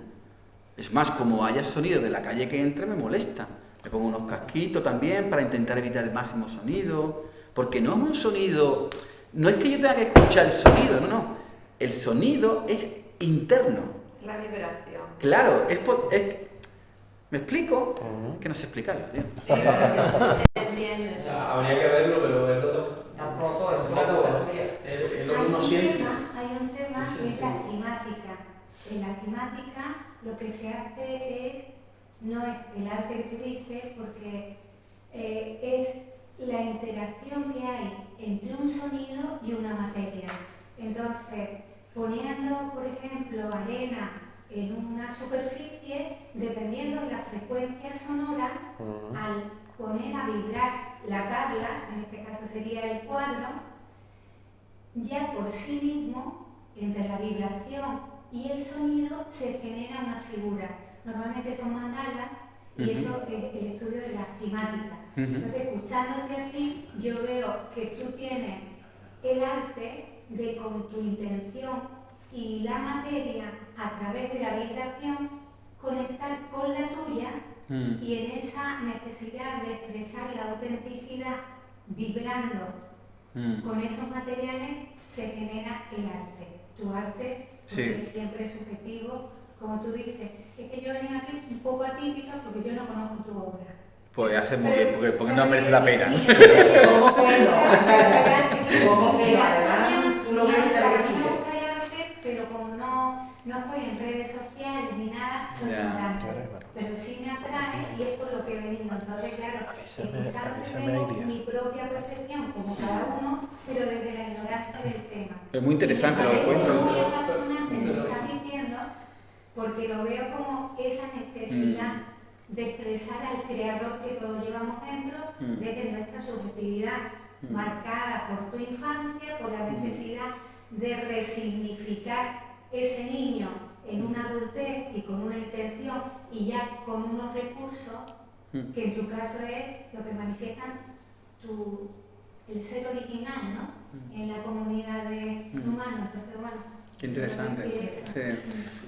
Speaker 2: Es más, como haya sonido de la calle que entre, me molesta. Me pongo unos casquitos también para intentar evitar el máximo sonido, porque no es un sonido... No es que yo tenga que escuchar el sonido, no. El sonido es interno.
Speaker 3: La vibración.
Speaker 2: Claro, ¿me explico? Que no sé explicarlo, tío.
Speaker 3: Sí, se entiende.
Speaker 4: Habría que verlo, pero verlo
Speaker 3: Tampoco es una cosa tuya.
Speaker 4: es lo que uno siente.
Speaker 5: Hay un tema que es la cimática. En la cimática lo que se hace no es el arte que tú dices, porque es la interacción que hay entre un sonido y una materia. Entonces, poniendo, por ejemplo, arena en una superficie, dependiendo de la frecuencia sonora, al poner a vibrar la tabla, en este caso sería el cuadro, ya por sí mismo, entre la vibración y el sonido, se genera una figura. Normalmente son mandalas y eso es el estudio de la cimática. Entonces, escuchándote a ti, yo veo que tú tienes el arte de, con tu intención y la materia, a través de la vibración, conectar con la tuya y en esa necesidad de expresar la autenticidad vibrando con esos materiales se genera el arte. Tu arte, porque siempre es subjetivo, como tú dices. Es que yo venía aquí un poco atípica porque yo no conozco tu obra.
Speaker 2: Pues hace muy bien, porque no merece la pena.
Speaker 3: ¿Cómo que no? ¿Cómo que no? Además, tú lo ves a la que sigue.
Speaker 5: Pero como no estoy en redes sociales ni nada, soy ignorante. Pero sí me atrae y es por lo que he venido. Entonces, claro, escuchándote tengo mi propia percepción, como cada uno, pero desde la ignorancia del tema.
Speaker 2: Es muy interesante lo que cuentas.
Speaker 5: Es muy apasionante lo que estás diciendo, porque lo veo como esa necesidad de expresar al creador que todos llevamos dentro desde nuestra subjetividad, marcada por tu infancia, por la necesidad de resignificar ese niño en una adultez y con una intención y ya con unos recursos que en tu caso es lo que manifiestan el ser original, ¿no? En la comunidad de humanos. Entonces, bueno,
Speaker 2: qué interesante. Sí.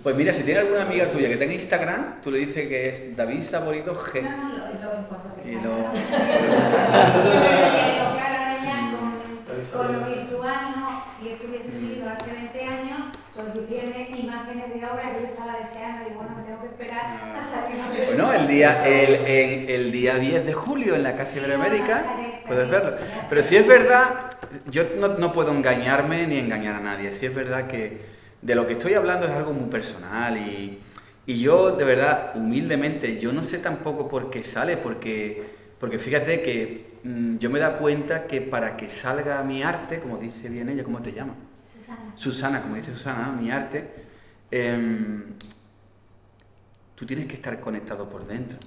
Speaker 2: Pues mira, si tiene alguna amiga tuya que tenga Instagram, tú le dices que es David Saborido G.
Speaker 5: No, en cuanto que
Speaker 2: Y
Speaker 5: salga.
Speaker 2: lo-
Speaker 5: Claro, ya con lo virtual, no, si esto hubiese sido hace 20 años, pues tú tienes imágenes de obra que yo estaba deseando y bueno, me tengo que esperar hasta que no...
Speaker 2: Bueno, el día 10 de julio en la Casa Iberoamérica puedes verlo. Pero si es verdad, yo no puedo engañarme ni engañar a nadie. Si es verdad que de lo que estoy hablando es algo muy personal y yo de verdad, humildemente, yo no sé tampoco por qué sale, porque fíjate que yo me he dado cuenta que para que salga mi arte, como dice bien ella, ¿cómo te llamas? Susana, como dice Susana, mi arte, tú tienes que estar conectado por dentro.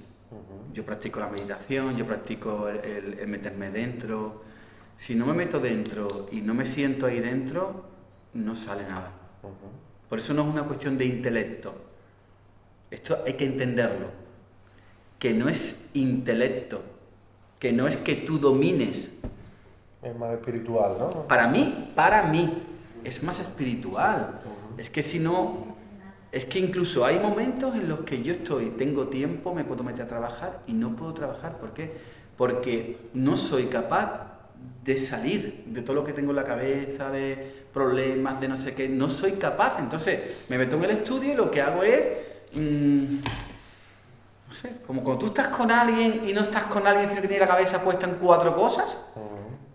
Speaker 2: Yo practico la meditación, yo practico el meterme dentro. Si no me meto dentro y no me siento ahí dentro, no sale nada. Por eso no es una cuestión de intelecto. Esto hay que entenderlo. Que no es intelecto, que no es que tú domines.
Speaker 1: Es más espiritual, ¿no?
Speaker 2: Para mí, es más espiritual. Es que si no... Es que incluso hay momentos en los que yo tengo tiempo, me puedo meter a trabajar y no puedo trabajar. ¿Por qué? Porque no soy capaz de salir de todo lo que tengo en la cabeza, de problemas, de no sé qué. No soy capaz. Entonces me meto en el estudio y lo que hago es... no sé, como cuando tú estás con alguien y no estás con alguien sino que tiene la cabeza puesta en 4 cosas,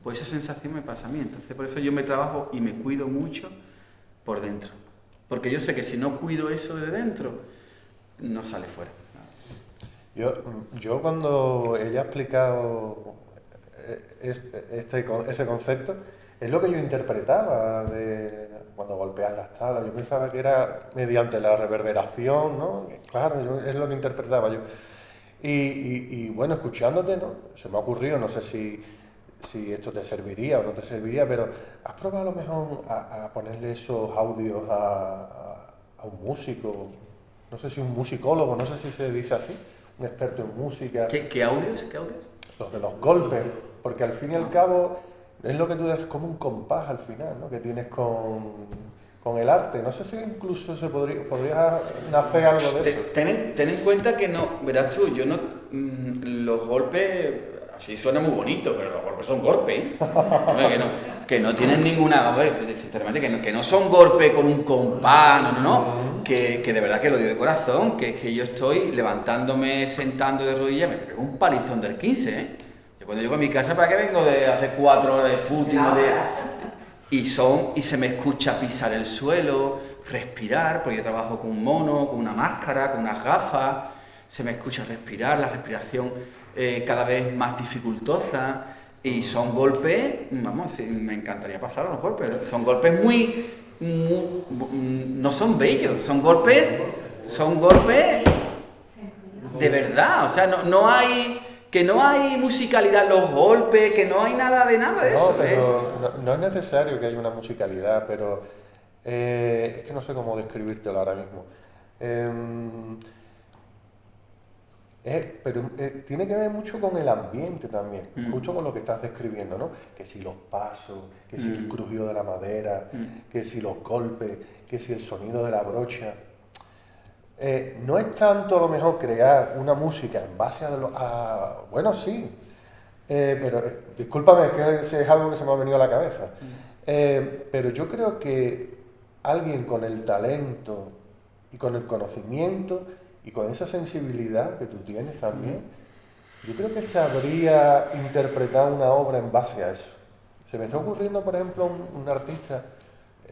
Speaker 2: pues esa sensación me pasa a mí. Entonces por eso yo me trabajo y me cuido mucho por dentro. Porque yo sé que si no cuido eso de dentro, no sale fuera.
Speaker 1: Yo cuando ella ha explicado ese concepto, es lo que yo interpretaba de cuando golpean las tablas. Yo pensaba que era mediante la reverberación, ¿no? Claro, es lo que interpretaba yo. Y bueno, escuchándote, ¿no? Se me ha ocurrido, no sé si esto te serviría o no te serviría, pero ¿has probado a lo mejor a ponerle esos audios a un músico? No sé si un musicólogo, no sé si se dice así, un experto en música.
Speaker 2: ¿Qué audios? ¿Qué audios?
Speaker 1: Los de los golpes, porque al fin y al cabo es lo que tú dices, como un compás al final, ¿no? Que tienes con el arte. No sé si incluso se podría nacer algo de eso.
Speaker 2: Ten en cuenta que no, verás tú, yo no, los golpes, así suena muy bonito, pero los golpes son golpes, ¿eh? Hombre, que no tienen ninguna, hombre, sinceramente, que no son golpes con un compás, no, que de verdad que lo digo de corazón, que yo estoy levantándome, sentando de rodillas, me pego un palizón del 15, ¿eh? Yo cuando llego a mi casa, ¿para qué vengo de hace 4 horas de fútbol? Y se me escucha pisar el suelo, respirar, porque yo trabajo con un mono, con una máscara, con unas gafas, se me escucha respirar, la respiración cada vez más dificultosa, y son golpes, vamos, me encantaría pasar a los golpes, son golpes muy no son bellos, son golpes de verdad, o sea, no hay musicalidad en los golpes, que no hay nada de eso.
Speaker 1: Pero no es necesario que haya una musicalidad, pero es que no sé cómo describírtelo ahora mismo. Pero tiene que ver mucho con el ambiente también, mucho con lo que estás describiendo, ¿no? Que si los pasos, que si el crujido de la madera, que si los golpes, que si el sonido de la brocha. No es tanto a lo mejor crear una música en base bueno, sí, pero discúlpame, es que ese es algo que se me ha venido a la cabeza. Pero yo creo que alguien con el talento y con el conocimiento y con esa sensibilidad que tú tienes también, yo creo que sabría interpretar una obra en base a eso. Se me está ocurriendo, por ejemplo, un artista,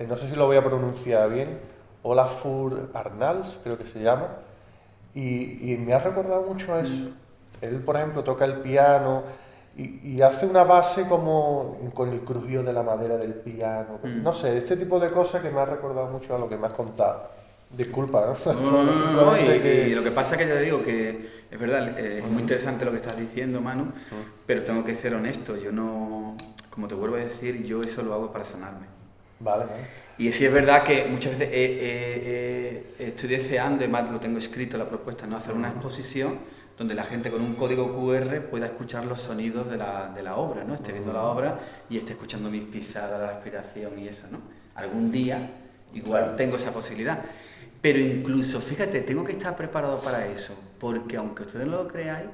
Speaker 1: no sé si lo voy a pronunciar bien, Olafur Arnalds, creo que se llama, y me ha recordado mucho a eso. Él, por ejemplo, toca el piano y hace una base como con el crujido de la madera del piano. No sé, este tipo de cosas que me ha recordado mucho a lo que me has contado. Disculpa, ¿no?
Speaker 2: No, y lo que pasa es que te digo que es verdad, es muy interesante lo que estás diciendo, Manu, pero tengo que ser honesto, yo no, como te vuelvo a decir, yo eso lo hago para sanarme.
Speaker 1: Vale.
Speaker 2: Y sí es verdad que muchas veces estoy deseando, además lo tengo escrito la propuesta, ¿no? Hacer una exposición donde la gente con un código QR pueda escuchar los sonidos de la obra, ¿no? Esté viendo la obra y esté escuchando mis pisadas, la respiración y eso, ¿no? Algún día igual tengo esa posibilidad. Pero incluso, fíjate, tengo que estar preparado para eso, porque aunque ustedes no lo creáis,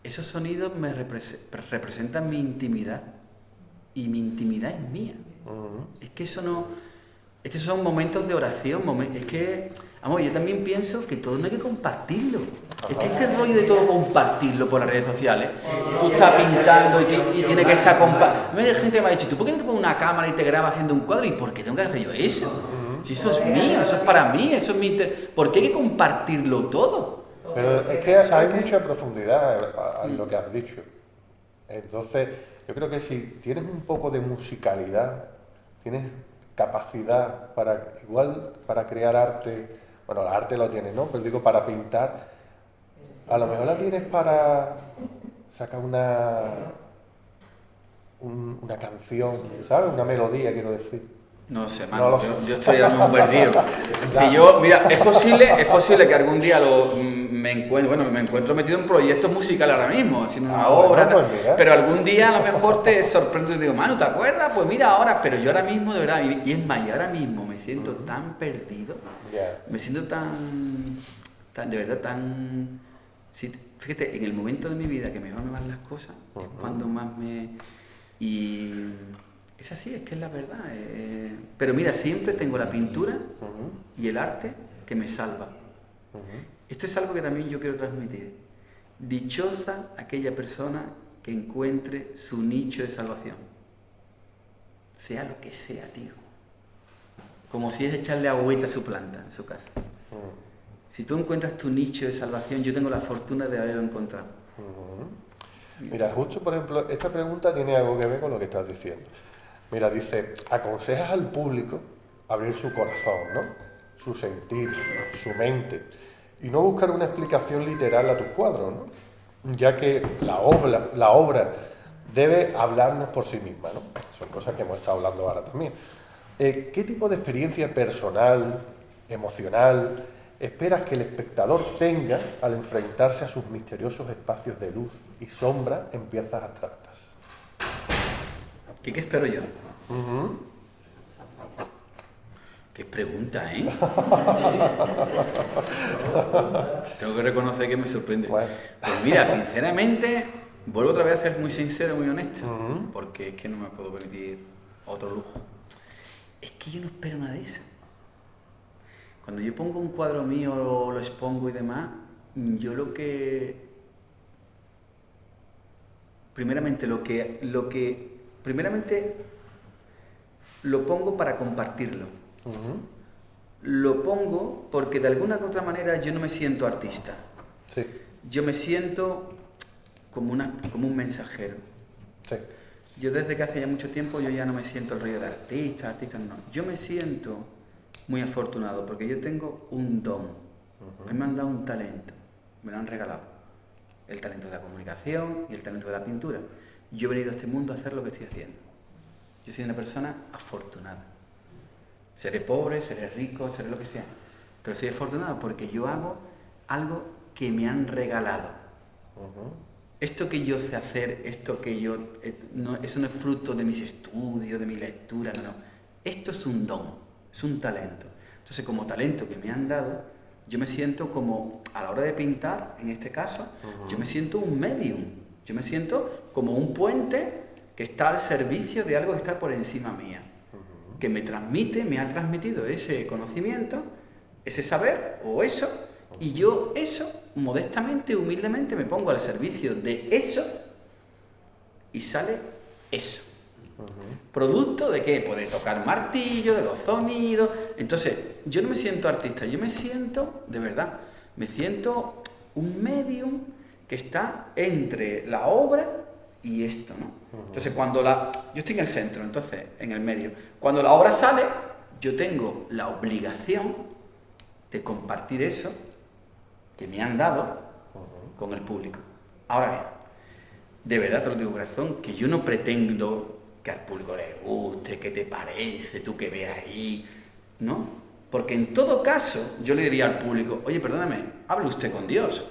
Speaker 2: esos sonidos me representan mi intimidad, y mi intimidad es mía. Es que eso no... Es que son momentos de oración, es que... Vamos, yo también pienso que todo no hay que compartirlo. Es que este rollo de todo compartirlo por las redes sociales, tú estás pintando y tienes que estar compartiendo... Hay gente que me ha dicho, ¿tú por qué no te pones una cámara y te grabas haciendo un cuadro? ¿Y por qué tengo que hacer yo eso? Si eso es mío, eso es para mí, eso es mi... ¿Por qué hay que compartirlo todo?
Speaker 1: Pero es que hay mucha profundidad en lo que has dicho. Entonces, yo creo que si tienes un poco de musicalidad, tienes capacidad para crear arte, bueno, el arte lo tienes, ¿no? Pero digo, para pintar, a lo mejor la tienes para sacar una canción, ¿sabes? Una melodía, quiero decir.
Speaker 2: No sé, Manu, yo estoy ahora mismo perdido. Si yo, mira, es posible que algún día me encuentro metido en proyectos musicales ahora mismo, haciendo una obra,
Speaker 1: pues
Speaker 2: pero algún día a lo mejor te sorprendo y digo, Manu, ¿te acuerdas? Pues mira ahora, pero yo ahora mismo, de verdad, y es más, y ahora mismo me siento tan perdido, me siento tan, de verdad, tan... Sí, fíjate, en el momento de mi vida que me van mal las cosas, es cuando más me... Y... Es así, es que es la verdad. Pero mira, siempre tengo la pintura y el arte que me salva. Esto es algo que también yo quiero transmitir. Dichosa aquella persona que encuentre su nicho de salvación. Sea lo que sea, tío. Como si es echarle agüita a su planta en su casa. Si tú encuentras tu nicho de salvación, yo tengo la fortuna de haberlo encontrado.
Speaker 1: Mira, justo por ejemplo, esta pregunta tiene algo que ver con lo que estás diciendo. Mira, dice, aconsejas al público abrir su corazón, ¿no? Su sentir, su mente, y no buscar una explicación literal a tus cuadros, ¿no? Ya que la obra debe hablarnos por sí misma, ¿no? Son cosas que hemos estado hablando ahora también. ¿Qué tipo de experiencia personal, emocional, esperas que el espectador tenga al enfrentarse a sus misteriosos espacios de luz y sombra en piezas abstractas?
Speaker 2: ¿Qué espero yo?
Speaker 1: Ujú.
Speaker 2: Qué pregunta, ¿eh? Tengo que reconocer que me sorprende.
Speaker 1: Bueno.
Speaker 2: Pues mira, sinceramente, vuelvo otra vez a ser muy sincero, muy honesto,
Speaker 1: Ujú.
Speaker 2: porque es que no me puedo permitir otro lujo. Es que yo no espero nada de eso. Cuando yo pongo un cuadro mío, lo expongo y demás, yo lo que... Primeramente lo pongo para compartirlo.
Speaker 1: Ujú.
Speaker 2: Lo pongo porque de alguna u otra manera yo no me siento artista.
Speaker 1: Sí,
Speaker 2: Yo me siento como un mensajero.
Speaker 1: sí.
Speaker 2: Yo desde que hace ya mucho tiempo yo ya no me siento el rollo de artista, no. Yo me siento muy afortunado porque yo tengo un don. A mí me han dado un talento, me lo han regalado. El talento de la comunicación y el talento de la pintura. Yo he venido a este mundo a hacer lo que estoy haciendo. Yo soy una persona afortunada. Seré pobre, seré rico, seré lo que sea. Pero soy afortunado porque yo hago algo que me han regalado.
Speaker 1: Ujú.
Speaker 2: Esto que yo sé hacer, esto que yo... eso no es fruto de mis estudios, de mi lectura, no. Esto es un don, es un talento. Entonces, como talento que me han dado, yo me siento como, a la hora de pintar, en este caso, yo me siento un medium. Yo me siento como un puente que está al servicio de algo que está por encima mía. Que me ha transmitido ese conocimiento, ese saber o eso, y yo eso, modestamente, humildemente, me pongo al servicio de eso y sale eso. ¿Producto de qué? Pues de tocar martillo, de los sonidos. Entonces, yo no me siento artista, yo me siento, de verdad, me siento un medium que está entre la obra y esto, ¿no? Entonces, yo estoy en el centro, entonces, en el medio. Cuando la obra sale, yo tengo la obligación de compartir eso que me han dado con el público. Ahora bien, de verdad te lo digo, corazón, que yo no pretendo que al público le guste, qué te parece, tú que veas ahí, ¿no? Porque en todo caso, yo le diría al público, oye, perdóname, hable usted con Dios,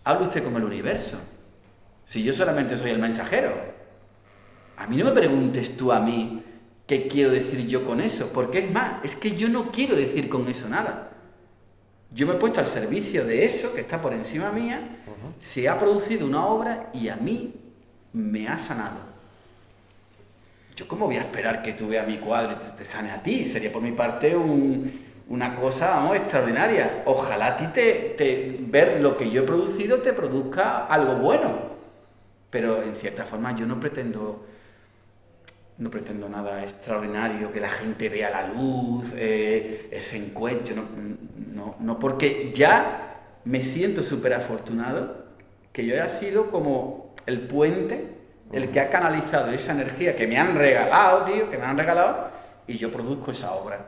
Speaker 2: hable usted con el universo. Si yo solamente soy el mensajero, a mí no me preguntes tú a mí qué quiero decir yo con eso, porque es más, es que yo no quiero decir con eso nada. Yo me he puesto al servicio de eso que está por encima mía, se ha producido una obra y a mí me ha sanado. ¿Yo cómo voy a esperar que tú veas mi cuadro y te sane a ti? Sería por mi parte una cosa, vamos, extraordinaria. Ojalá a ti ver lo que yo he producido te produzca algo bueno. Pero en cierta forma yo no pretendo nada extraordinario, que la gente vea la luz, ese encuentro, no, porque ya me siento súper afortunado que yo haya sido como el puente, el que ha canalizado esa energía que me han regalado, tío, y yo produzco esa obra.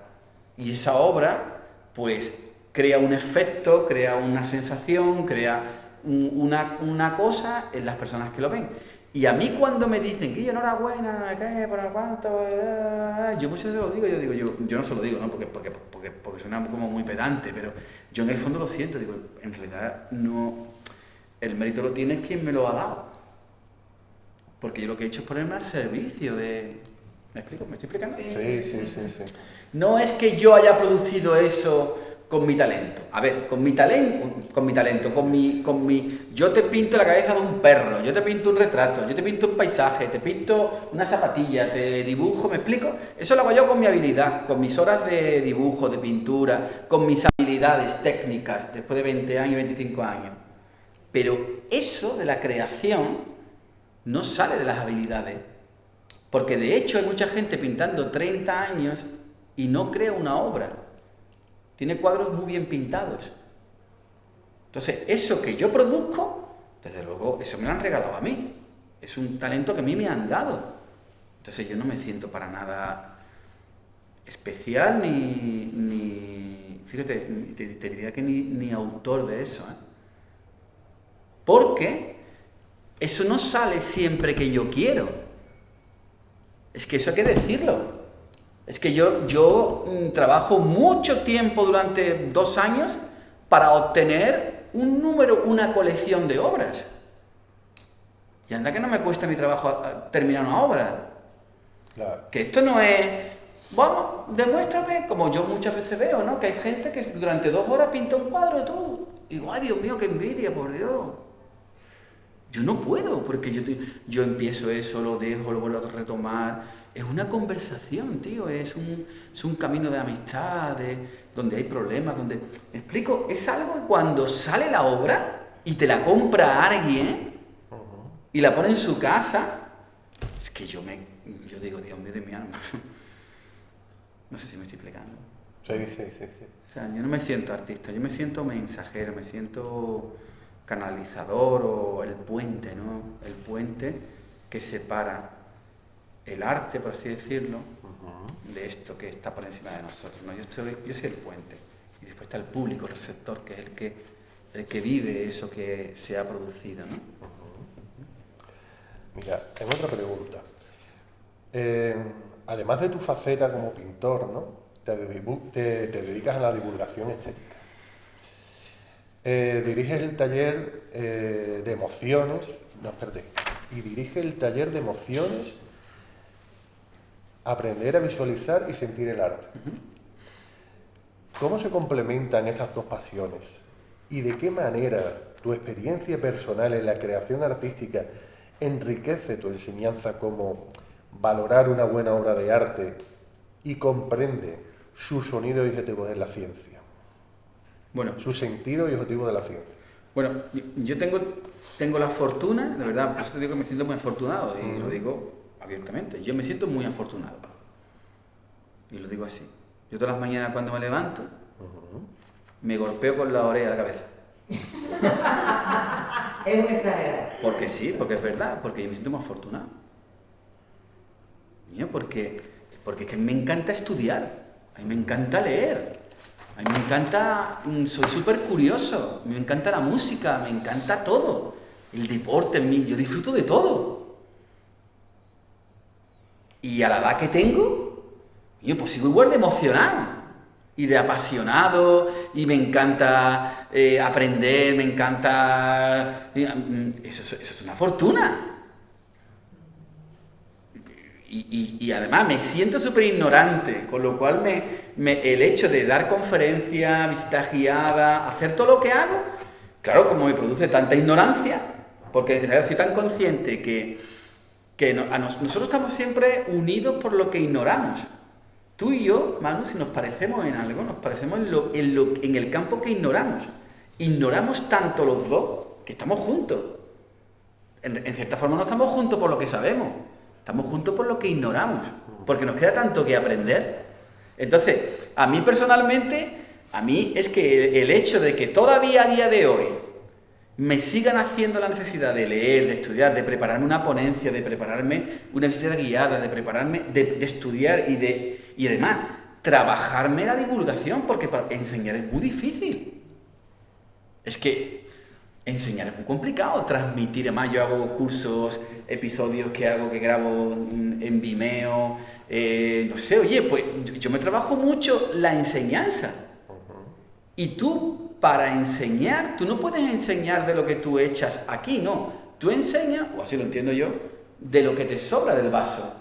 Speaker 2: Y esa obra, pues, crea un efecto, crea una sensación, crea una cosa en las personas que lo ven. Y a mí cuando me dicen que enhorabuena, ¿qué? ¿Por cuánto? Yo muchas veces lo digo, yo no se lo digo, ¿no? Porque suena como muy pedante, pero yo en el fondo lo siento, digo, en realidad no, el mérito lo tiene quien me lo ha dado. Porque yo lo que he hecho es ponerme al servicio de... ¿Me explico? ¿Me estoy explicando?
Speaker 1: Sí.
Speaker 2: No es que yo haya producido eso con mi talento. A ver, con mi talento, yo te pinto la cabeza de un perro, yo te pinto un retrato, yo te pinto un paisaje, te pinto una zapatilla, te dibujo, ¿me explico? Eso lo hago yo con mi habilidad, con mis horas de dibujo, de pintura, con mis habilidades técnicas, después de 20 años, 25 años. Pero eso de la creación no sale de las habilidades. Porque de hecho hay mucha gente pintando 30 años y no crea una obra. Tiene cuadros muy bien pintados. Entonces, eso que yo produzco, desde luego, eso me lo han regalado a mí. Es un talento que a mí me han dado. Entonces, yo no me siento para nada especial ni fíjate, te diría que ni autor de eso, ¿eh? Porque eso no sale siempre que yo quiero. Es que eso hay que decirlo. Es que yo trabajo mucho tiempo durante 2 años para obtener una colección de obras. Y anda que no me cuesta mi trabajo terminar una obra.
Speaker 1: Claro.
Speaker 2: Que esto no es, vamos, demuéstrame, como yo muchas veces veo, ¿no? Que hay gente que durante 2 horas pinta un cuadro de todo. Y digo, ay, Dios mío, qué envidia, por Dios. Yo no puedo, porque yo empiezo eso, lo dejo, lo vuelvo a retomar. Es una conversación, tío, es un camino de amistad, donde hay problemas, donde... ¿Me explico? Es algo que cuando sale la obra y te la compra alguien y la pone en su casa, es que yo digo, Dios mío de mi alma. No sé si me estoy explicando.
Speaker 1: Sí.
Speaker 2: O sea, yo no me siento artista, yo me siento mensajero, me siento canalizador o el puente, ¿no? El puente que separa el arte, por así decirlo, de esto que está por encima de nosotros, ¿no? Yo soy el puente. Y después está el público, el receptor, que es el que vive eso que se ha producido, ¿no?
Speaker 1: Mira, tengo otra pregunta. Además de tu faceta como pintor, ¿no? Te dedicas a la divulgación estética. Diriges el taller de emociones, y dirige el taller de emociones, aprender a visualizar y sentir el arte. ¿Cómo se complementan estas dos pasiones? ¿Y de qué manera tu experiencia personal en la creación artística enriquece tu enseñanza como valorar una buena obra de arte y comprende su sonido y objetivo de la ciencia?
Speaker 2: Bueno,
Speaker 1: Su sentido y objetivo de la ciencia.
Speaker 2: bueno, yo tengo la fortuna, de verdad, por eso te digo que me siento muy afortunado, y lo digo abiertamente, yo me siento muy afortunado. Y lo digo así. Yo todas las mañanas cuando me levanto, me golpeo con la oreja de la cabeza.
Speaker 3: Es un exagerado.
Speaker 2: Porque sí, porque es verdad, porque yo me siento muy afortunado. Mío, porque es que me encanta estudiar, a mí me encanta leer, a mí me encanta, soy súper curioso, me encanta la música, me encanta todo, el deporte, yo disfruto de todo. Y a la edad que tengo, yo pues sigo igual de emocionado y de apasionado, y me encanta aprender, me encanta... Eso es una fortuna. Y además me siento súper ignorante, con lo cual el hecho de dar conferencias, visitas guiadas, hacer todo lo que hago, claro, como me produce tanta ignorancia, porque en realidad soy tan consciente que nosotros estamos siempre unidos por lo que ignoramos. Tú y yo, Manu, si nos parecemos en algo, nos parecemos en el campo que ignoramos. Ignoramos tanto los dos que estamos juntos. En cierta forma no estamos juntos por lo que sabemos, estamos juntos por lo que ignoramos, porque nos queda tanto que aprender. Entonces, a mí personalmente, es que el hecho de que todavía a día de hoy me sigan haciendo la necesidad de leer, de estudiar, de prepararme una ponencia, de prepararme una visita guiada, de prepararme, de estudiar y además trabajarme la divulgación, porque para enseñar es muy difícil. Es que enseñar es muy complicado, transmitir. Además, yo hago cursos, episodios que grabo en Vimeo, no sé, oye, pues yo me trabajo mucho la enseñanza. Y tú, para enseñar, tú no puedes enseñar de lo que tú echas aquí, no. Tú enseñas, o así lo entiendo yo, de lo que te sobra del vaso.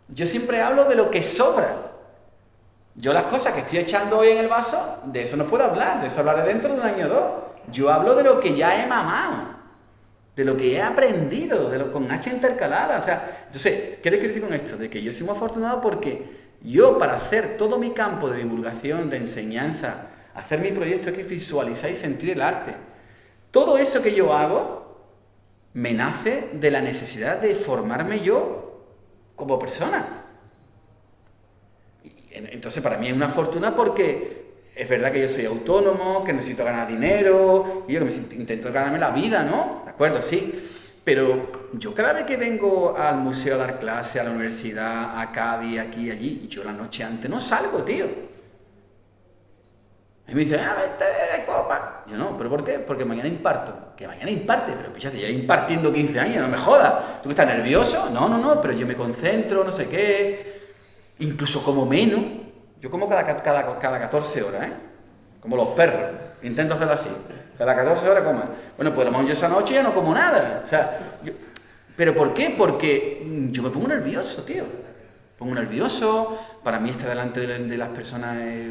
Speaker 2: Yo siempre hablo de lo que sobra. Yo las cosas que estoy echando hoy en el vaso, de eso no puedo hablar, de eso hablaré dentro de 1 año o 2. Yo hablo de lo que ya he mamado, de lo que he aprendido, con H intercalada. O sea, entonces, ¿qué te quiero decir con esto? De que yo soy muy afortunado porque yo, para hacer todo mi campo de divulgación, de enseñanza, hacer mi proyecto es que visualizar y sentir el arte. Todo eso que yo hago me nace de la necesidad de formarme yo como persona. Entonces, para mí es una fortuna porque es verdad que yo soy autónomo, que necesito ganar dinero, y yo que intento ganarme la vida, ¿no? ¿De acuerdo? Sí. Pero yo cada vez que vengo al museo a dar clase, a la universidad, a Cádiz, aquí y allí, y yo la noche antes no salgo, tío. Y me dicen, vete de copa. Yo no, ¿pero por qué? Porque mañana imparto. Que mañana imparte, pero píchate, ya impartiendo 15 años, no me jodas. ¿Tú estás nervioso? No, pero yo me concentro, no sé qué. Incluso como menos. Yo como cada 14 horas, ¿eh? Como los perros. Intento hacerlo así. Cada 14 horas como. Bueno, pues a lo mejor yo esa noche ya no como nada. O sea, ¿Pero por qué? Porque yo me pongo nervioso, tío. Me pongo nervioso, para mí estar delante de las personas es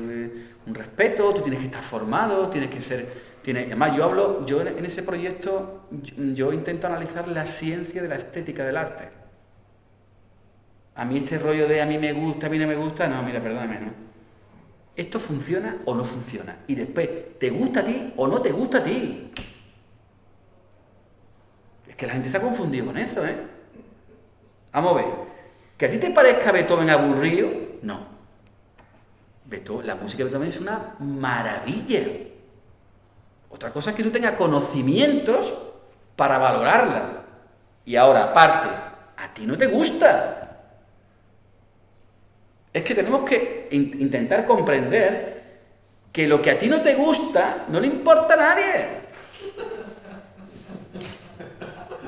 Speaker 2: un respeto, tú tienes que estar formado, tienes que ser... Además, yo en ese proyecto, yo intento analizar la ciencia de la estética del arte. A mí este rollo de a mí me gusta, a mí no me gusta, no, mira, perdóname, no. Esto funciona o no funciona. Y después, ¿te gusta a ti o no te gusta a ti? Es que la gente se ha confundido con eso, ¿eh? Vamos a ver. ¿Que a ti te parezca Beethoven aburrido? No. La música de Beethoven es una maravilla. Otra cosa es que tú tengas conocimientos para valorarla. Y ahora, aparte, a ti no te gusta. Es que tenemos que intentar comprender que lo que a ti no te gusta no le importa a nadie.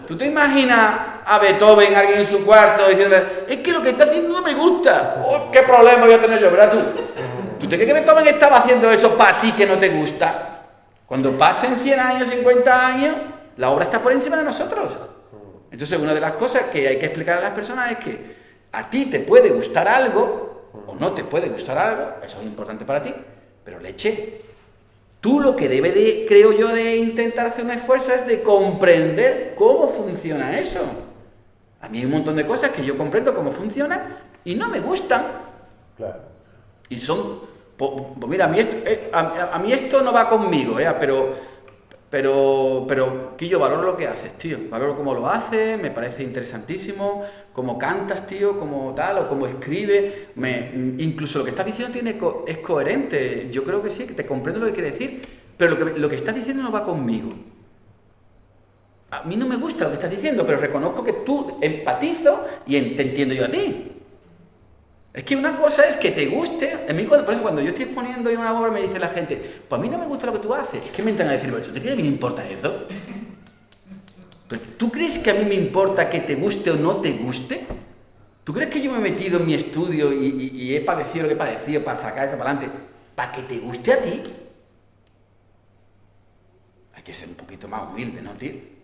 Speaker 2: ¿Tú te imaginas a Beethoven, alguien en su cuarto, diciendo, es que lo que está haciendo no me gusta? Oh, ¿qué problema voy a tener yo, verdad tú? ¿Tú te crees que Beethoven estaba haciendo eso para ti que no te gusta? Cuando pasen 100 años, 50 años, la obra está por encima de nosotros. Entonces, una de las cosas que hay que explicar a las personas es que a ti te puede gustar algo, o no te puede gustar algo, eso es importante para ti, pero leche, tú lo que debes de, creo yo, de intentar hacer un esfuerzo es de comprender cómo funciona eso. A mí hay un montón de cosas que yo comprendo cómo funcionan y no me gustan.
Speaker 1: Claro.
Speaker 2: Y son... Pues mira, a mí esto no va conmigo, pero que yo valoro lo que haces, tío. Valoro cómo lo haces, me parece interesantísimo, cómo cantas, tío, cómo tal, o cómo escribes. Incluso lo que estás diciendo es coherente. Yo creo que sí, que te comprendo lo que quieres decir, pero lo que estás diciendo no va conmigo. A mí no me gusta lo que estás diciendo, pero reconozco que tú empatizo y te entiendo yo a ti. Es que una cosa es que te guste. A mí, por eso, cuando yo estoy exponiendo una obra, me dice la gente, pues a mí no me gusta lo que tú haces. Es que me entran a decir, ¿tú te crees que a mí me importa eso? ¿Pero tú crees que a mí me importa que te guste o no te guste? ¿Tú crees que yo me he metido en mi estudio y he padecido lo que he padecido para sacar eso para adelante? ¿Para que te guste a ti? Hay que ser un poquito más humilde, ¿no, tío?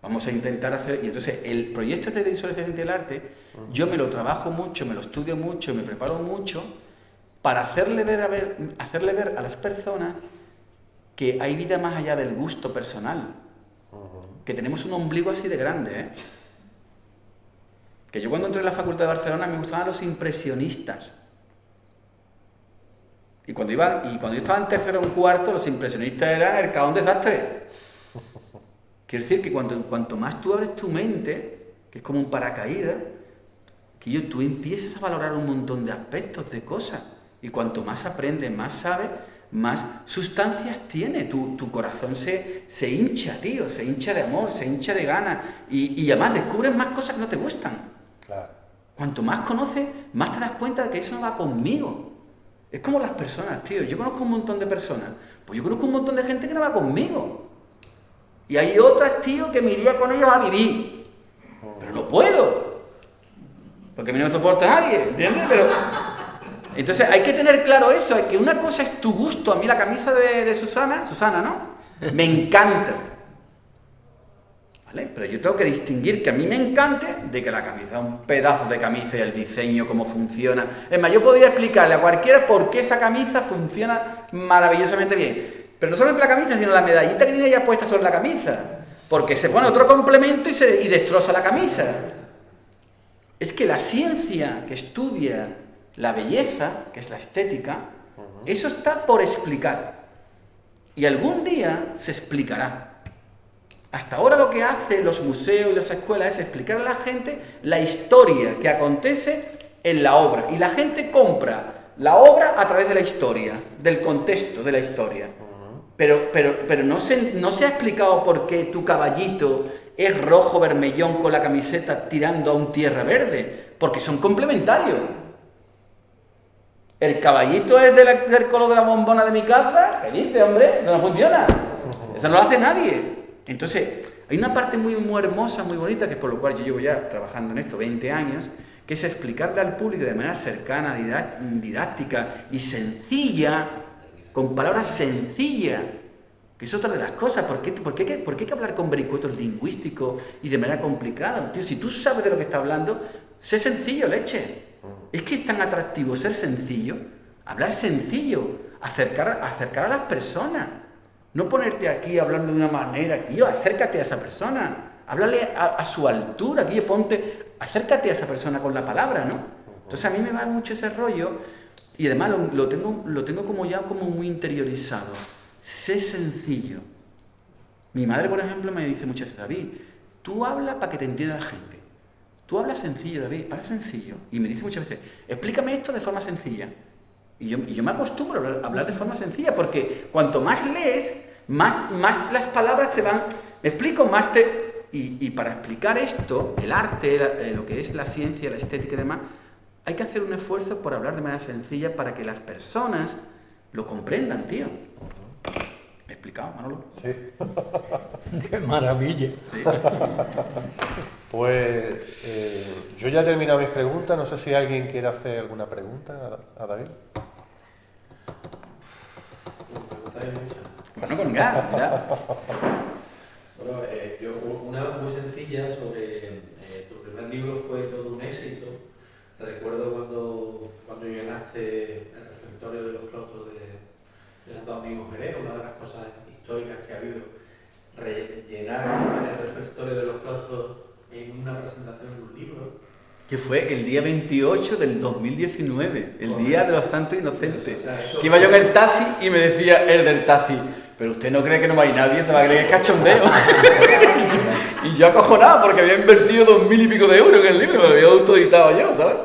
Speaker 2: Vamos a intentar hacer... Y entonces, el proyecto de visualización del arte, yo me lo trabajo mucho, me lo estudio mucho, me preparo mucho para hacerle ver a las personas que hay vida más allá del gusto personal. Que tenemos un ombligo así de grande, ¿eh? Que yo cuando entré en la Facultad de Barcelona me gustaban los impresionistas. Y cuando yo estaba en tercero o en cuarto, los impresionistas eran el cajón desastre. Quiere decir que cuanto más tú abres tu mente, que es como un paracaídas, que tú empiezas a valorar un montón de aspectos, de cosas. Y cuanto más aprendes, más sabes, más sustancias tiene. Tu corazón se hincha, tío, se hincha de amor, se hincha de ganas. Y además descubres más cosas que no te gustan.
Speaker 1: Claro.
Speaker 2: Cuanto más conoces, más te das cuenta de que eso no va conmigo. Es como las personas, tío. Yo conozco un montón de personas. Pues yo conozco un montón de gente que no va conmigo. Y hay otras, tío, que me iría con ellos a vivir. Pero no puedo. Porque a mí no me soporta nadie, ¿entiendes? Entonces hay que tener claro eso, que una cosa es tu gusto. A mí la camisa de Susana, ¿no? Me encanta. ¿Vale? Pero yo tengo que distinguir que a mí me encante de que la camisa es un pedazo de camisa y el diseño, cómo funciona. Es más, yo podría explicarle a cualquiera por qué esa camisa funciona maravillosamente bien. Pero no solamente la camisa, sino la medallita que tiene ya puesta sobre la camisa. Porque se pone otro complemento y destroza la camisa. Es que la ciencia que estudia la belleza, que es la estética, eso está por explicar. Y algún día se explicará. Hasta ahora lo que hacen los museos y las escuelas es explicar a la gente la historia que acontece en la obra. Y la gente compra la obra a través de la historia, del contexto de la historia. Pero no se ha explicado por qué tu caballito es rojo vermellón con la camiseta tirando a un tierra verde, porque son complementarios. ¿El caballito es del color de la bombona de mi casa? ¿Qué dice, hombre? Eso no funciona. Eso no lo hace nadie. Entonces, hay una parte muy, muy hermosa, muy bonita, que es por lo cual yo llevo ya trabajando en esto 20 años, que es explicarle al público de manera cercana, didáctica y sencilla, con palabras sencillas, Que es otra de las cosas. ¿Por qué hay que hablar con vericuetos lingüísticos y de manera complicada? Tío, si tú sabes de lo que estás hablando, sé sencillo, leche. Es que es tan atractivo ser sencillo, hablar sencillo, acercar a las personas. No ponerte aquí hablando de una manera, tío, acércate a esa persona. Háblale a su altura, tío, acércate a esa persona con la palabra, ¿no? Entonces a mí me va mucho ese rollo y además lo tengo como ya como muy interiorizado. Sé sencillo. Mi madre, por ejemplo, me dice muchas veces, David, tú hablas para que te entienda la gente. Tú hablas sencillo, David, habla sencillo. Y me dice muchas veces, explícame esto de forma sencilla. Y yo me acostumbro a hablar de forma sencilla, porque cuanto más lees, más las palabras te van... Me explico, más te... Y para explicar esto, el arte, lo que es la ciencia, la estética y demás, hay que hacer un esfuerzo por hablar de manera sencilla para que las personas lo comprendan, tío. ¿Me he explicado, Manolo?
Speaker 1: Sí.
Speaker 6: ¡Qué maravilla!
Speaker 2: Sí.
Speaker 1: Pues yo ya he terminado mis preguntas. No sé si alguien quiere hacer alguna pregunta a David.
Speaker 2: Bueno, con gas, ¿verdad?
Speaker 4: Bueno, yo una muy sencilla sobre tu primer libro fue todo un éxito. Recuerdo cuando llenaste el refectorio de los claustros de Santo Domingo Jerez, una de las cosas históricas que ha habido, rellenar el refectorio de los claustros en una presentación de un libro.
Speaker 2: Que fue el día 28 del 2019, el Día de los Santos Inocentes.
Speaker 4: O sea, eso
Speaker 2: Que iba yo en el taxi y me decía el del taxi, pero usted no cree que no va a ir nadie, se va a creer que es cachondeo. y yo acojonado porque había invertido 2.000 y pico de euros en el libro, me lo había autoeditado yo, ¿sabes?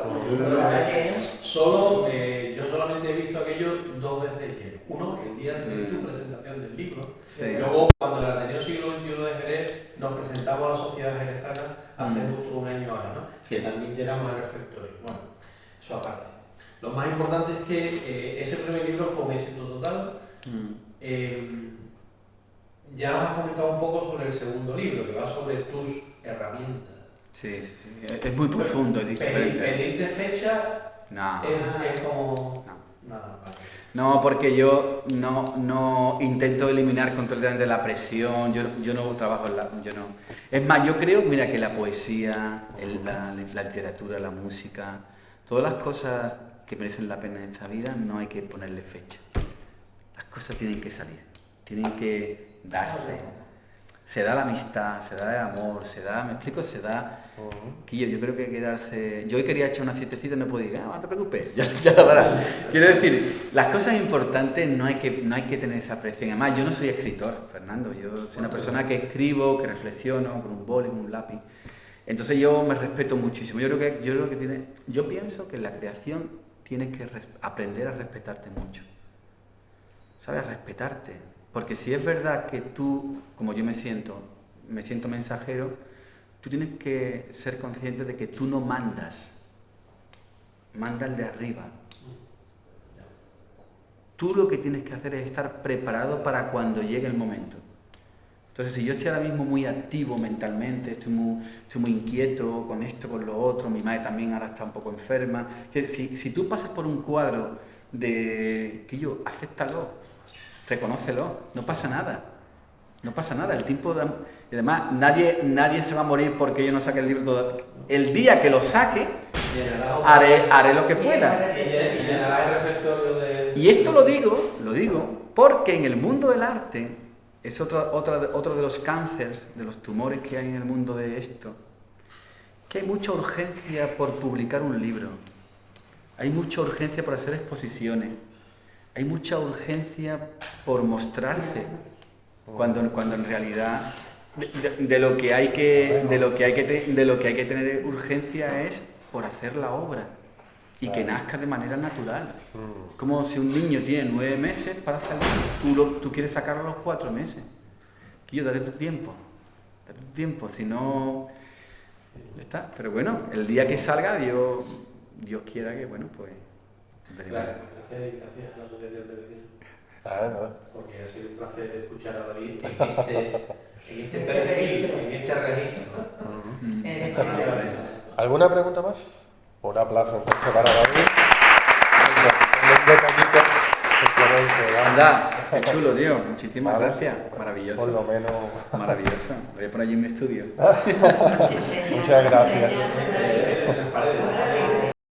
Speaker 4: Yo solamente he visto aquello 2 veces lleno. Uno, el día de tu presentación del libro.
Speaker 2: Sí.
Speaker 4: Luego, cuando el Ateneo Siglo XXI de Jerez nos presentamos a la sociedad jerezana hace justo un año ahora, ¿no? Que también llenamos el refectorio. Bueno, eso aparte. Lo más importante es que ese primer libro fue un éxito total. Ya nos has comentado un poco sobre el segundo libro, que va sobre tus herramientas.
Speaker 2: Sí. Es muy profundo, es diferente.
Speaker 4: Pedirte fecha
Speaker 2: No.
Speaker 4: es como...
Speaker 2: No.
Speaker 4: Nada, vale.
Speaker 2: No, porque yo no intento eliminar completamente la presión, yo no trabajo en yo no. Es más, yo creo, mira, que la poesía, la literatura, la música, todas las cosas que merecen la pena en esta vida, no hay que ponerle fecha. Las cosas tienen que salir, tienen que darse. Se da la amistad, se da el amor, me explico, se da... Que yo creo que hay que darse... Yo hoy quería echar una siestecita y no podía. No te preocupes, ya la darás. Quiero decir, las cosas importantes no hay que tener esa presión. Además, yo no soy escritor, Fernando. Yo soy una persona que escribo, que reflexiono con un boli, con un lápiz. Entonces yo me respeto muchísimo. Yo pienso que en la creación tienes que aprender a respetarte mucho. ¿Sabes? A respetarte. Porque si es verdad que tú, como yo me siento mensajero, tú tienes que ser consciente de que tú no mandas, manda el de arriba. Tú lo que tienes que hacer es estar preparado para cuando llegue el momento. Entonces, si yo estoy ahora mismo muy activo mentalmente, estoy muy inquieto con esto, con lo otro, mi madre también ahora está un poco enferma, que si tú pasas por un cuadro de que yo, acéptalo, reconócelo, no pasa nada. No pasa nada, el tiempo da... Y además, nadie se va a morir porque yo no saque el libro todo. El día que lo saque, haré lo que pueda.
Speaker 4: Y llenará el refectorio de...
Speaker 2: Y esto lo digo porque en el mundo del arte es otro de los cánceres, de los tumores que hay en el mundo de esto, que hay mucha urgencia por publicar un libro, hay mucha urgencia por hacer exposiciones, hay mucha urgencia por mostrarse, cuando en realidad de lo que hay que tener urgencia es por hacer la obra y que nazca de manera natural. Como si un niño tiene 9 meses para hacer tú quieres sacarlo a los 4 meses. Date tu tiempo, si no... Está. Pero bueno, el día que salga, Dios quiera que, bueno, pues...
Speaker 4: Claro, gracias a la Asociación de Vecinos.
Speaker 1: Nada.
Speaker 4: Porque ha sido un placer escuchar a David en este perfil, en este registro.
Speaker 1: ¿Alguna pregunta más? Un aplauso entonces para David.
Speaker 2: Anda. Qué chulo, tío. Muchísimas
Speaker 1: Vale.
Speaker 2: gracias. Maravilloso.
Speaker 1: Por lo menos.
Speaker 2: Maravilloso. Lo voy a poner allí en mi estudio.
Speaker 1: Muchas gracias.
Speaker 4: En las paredes.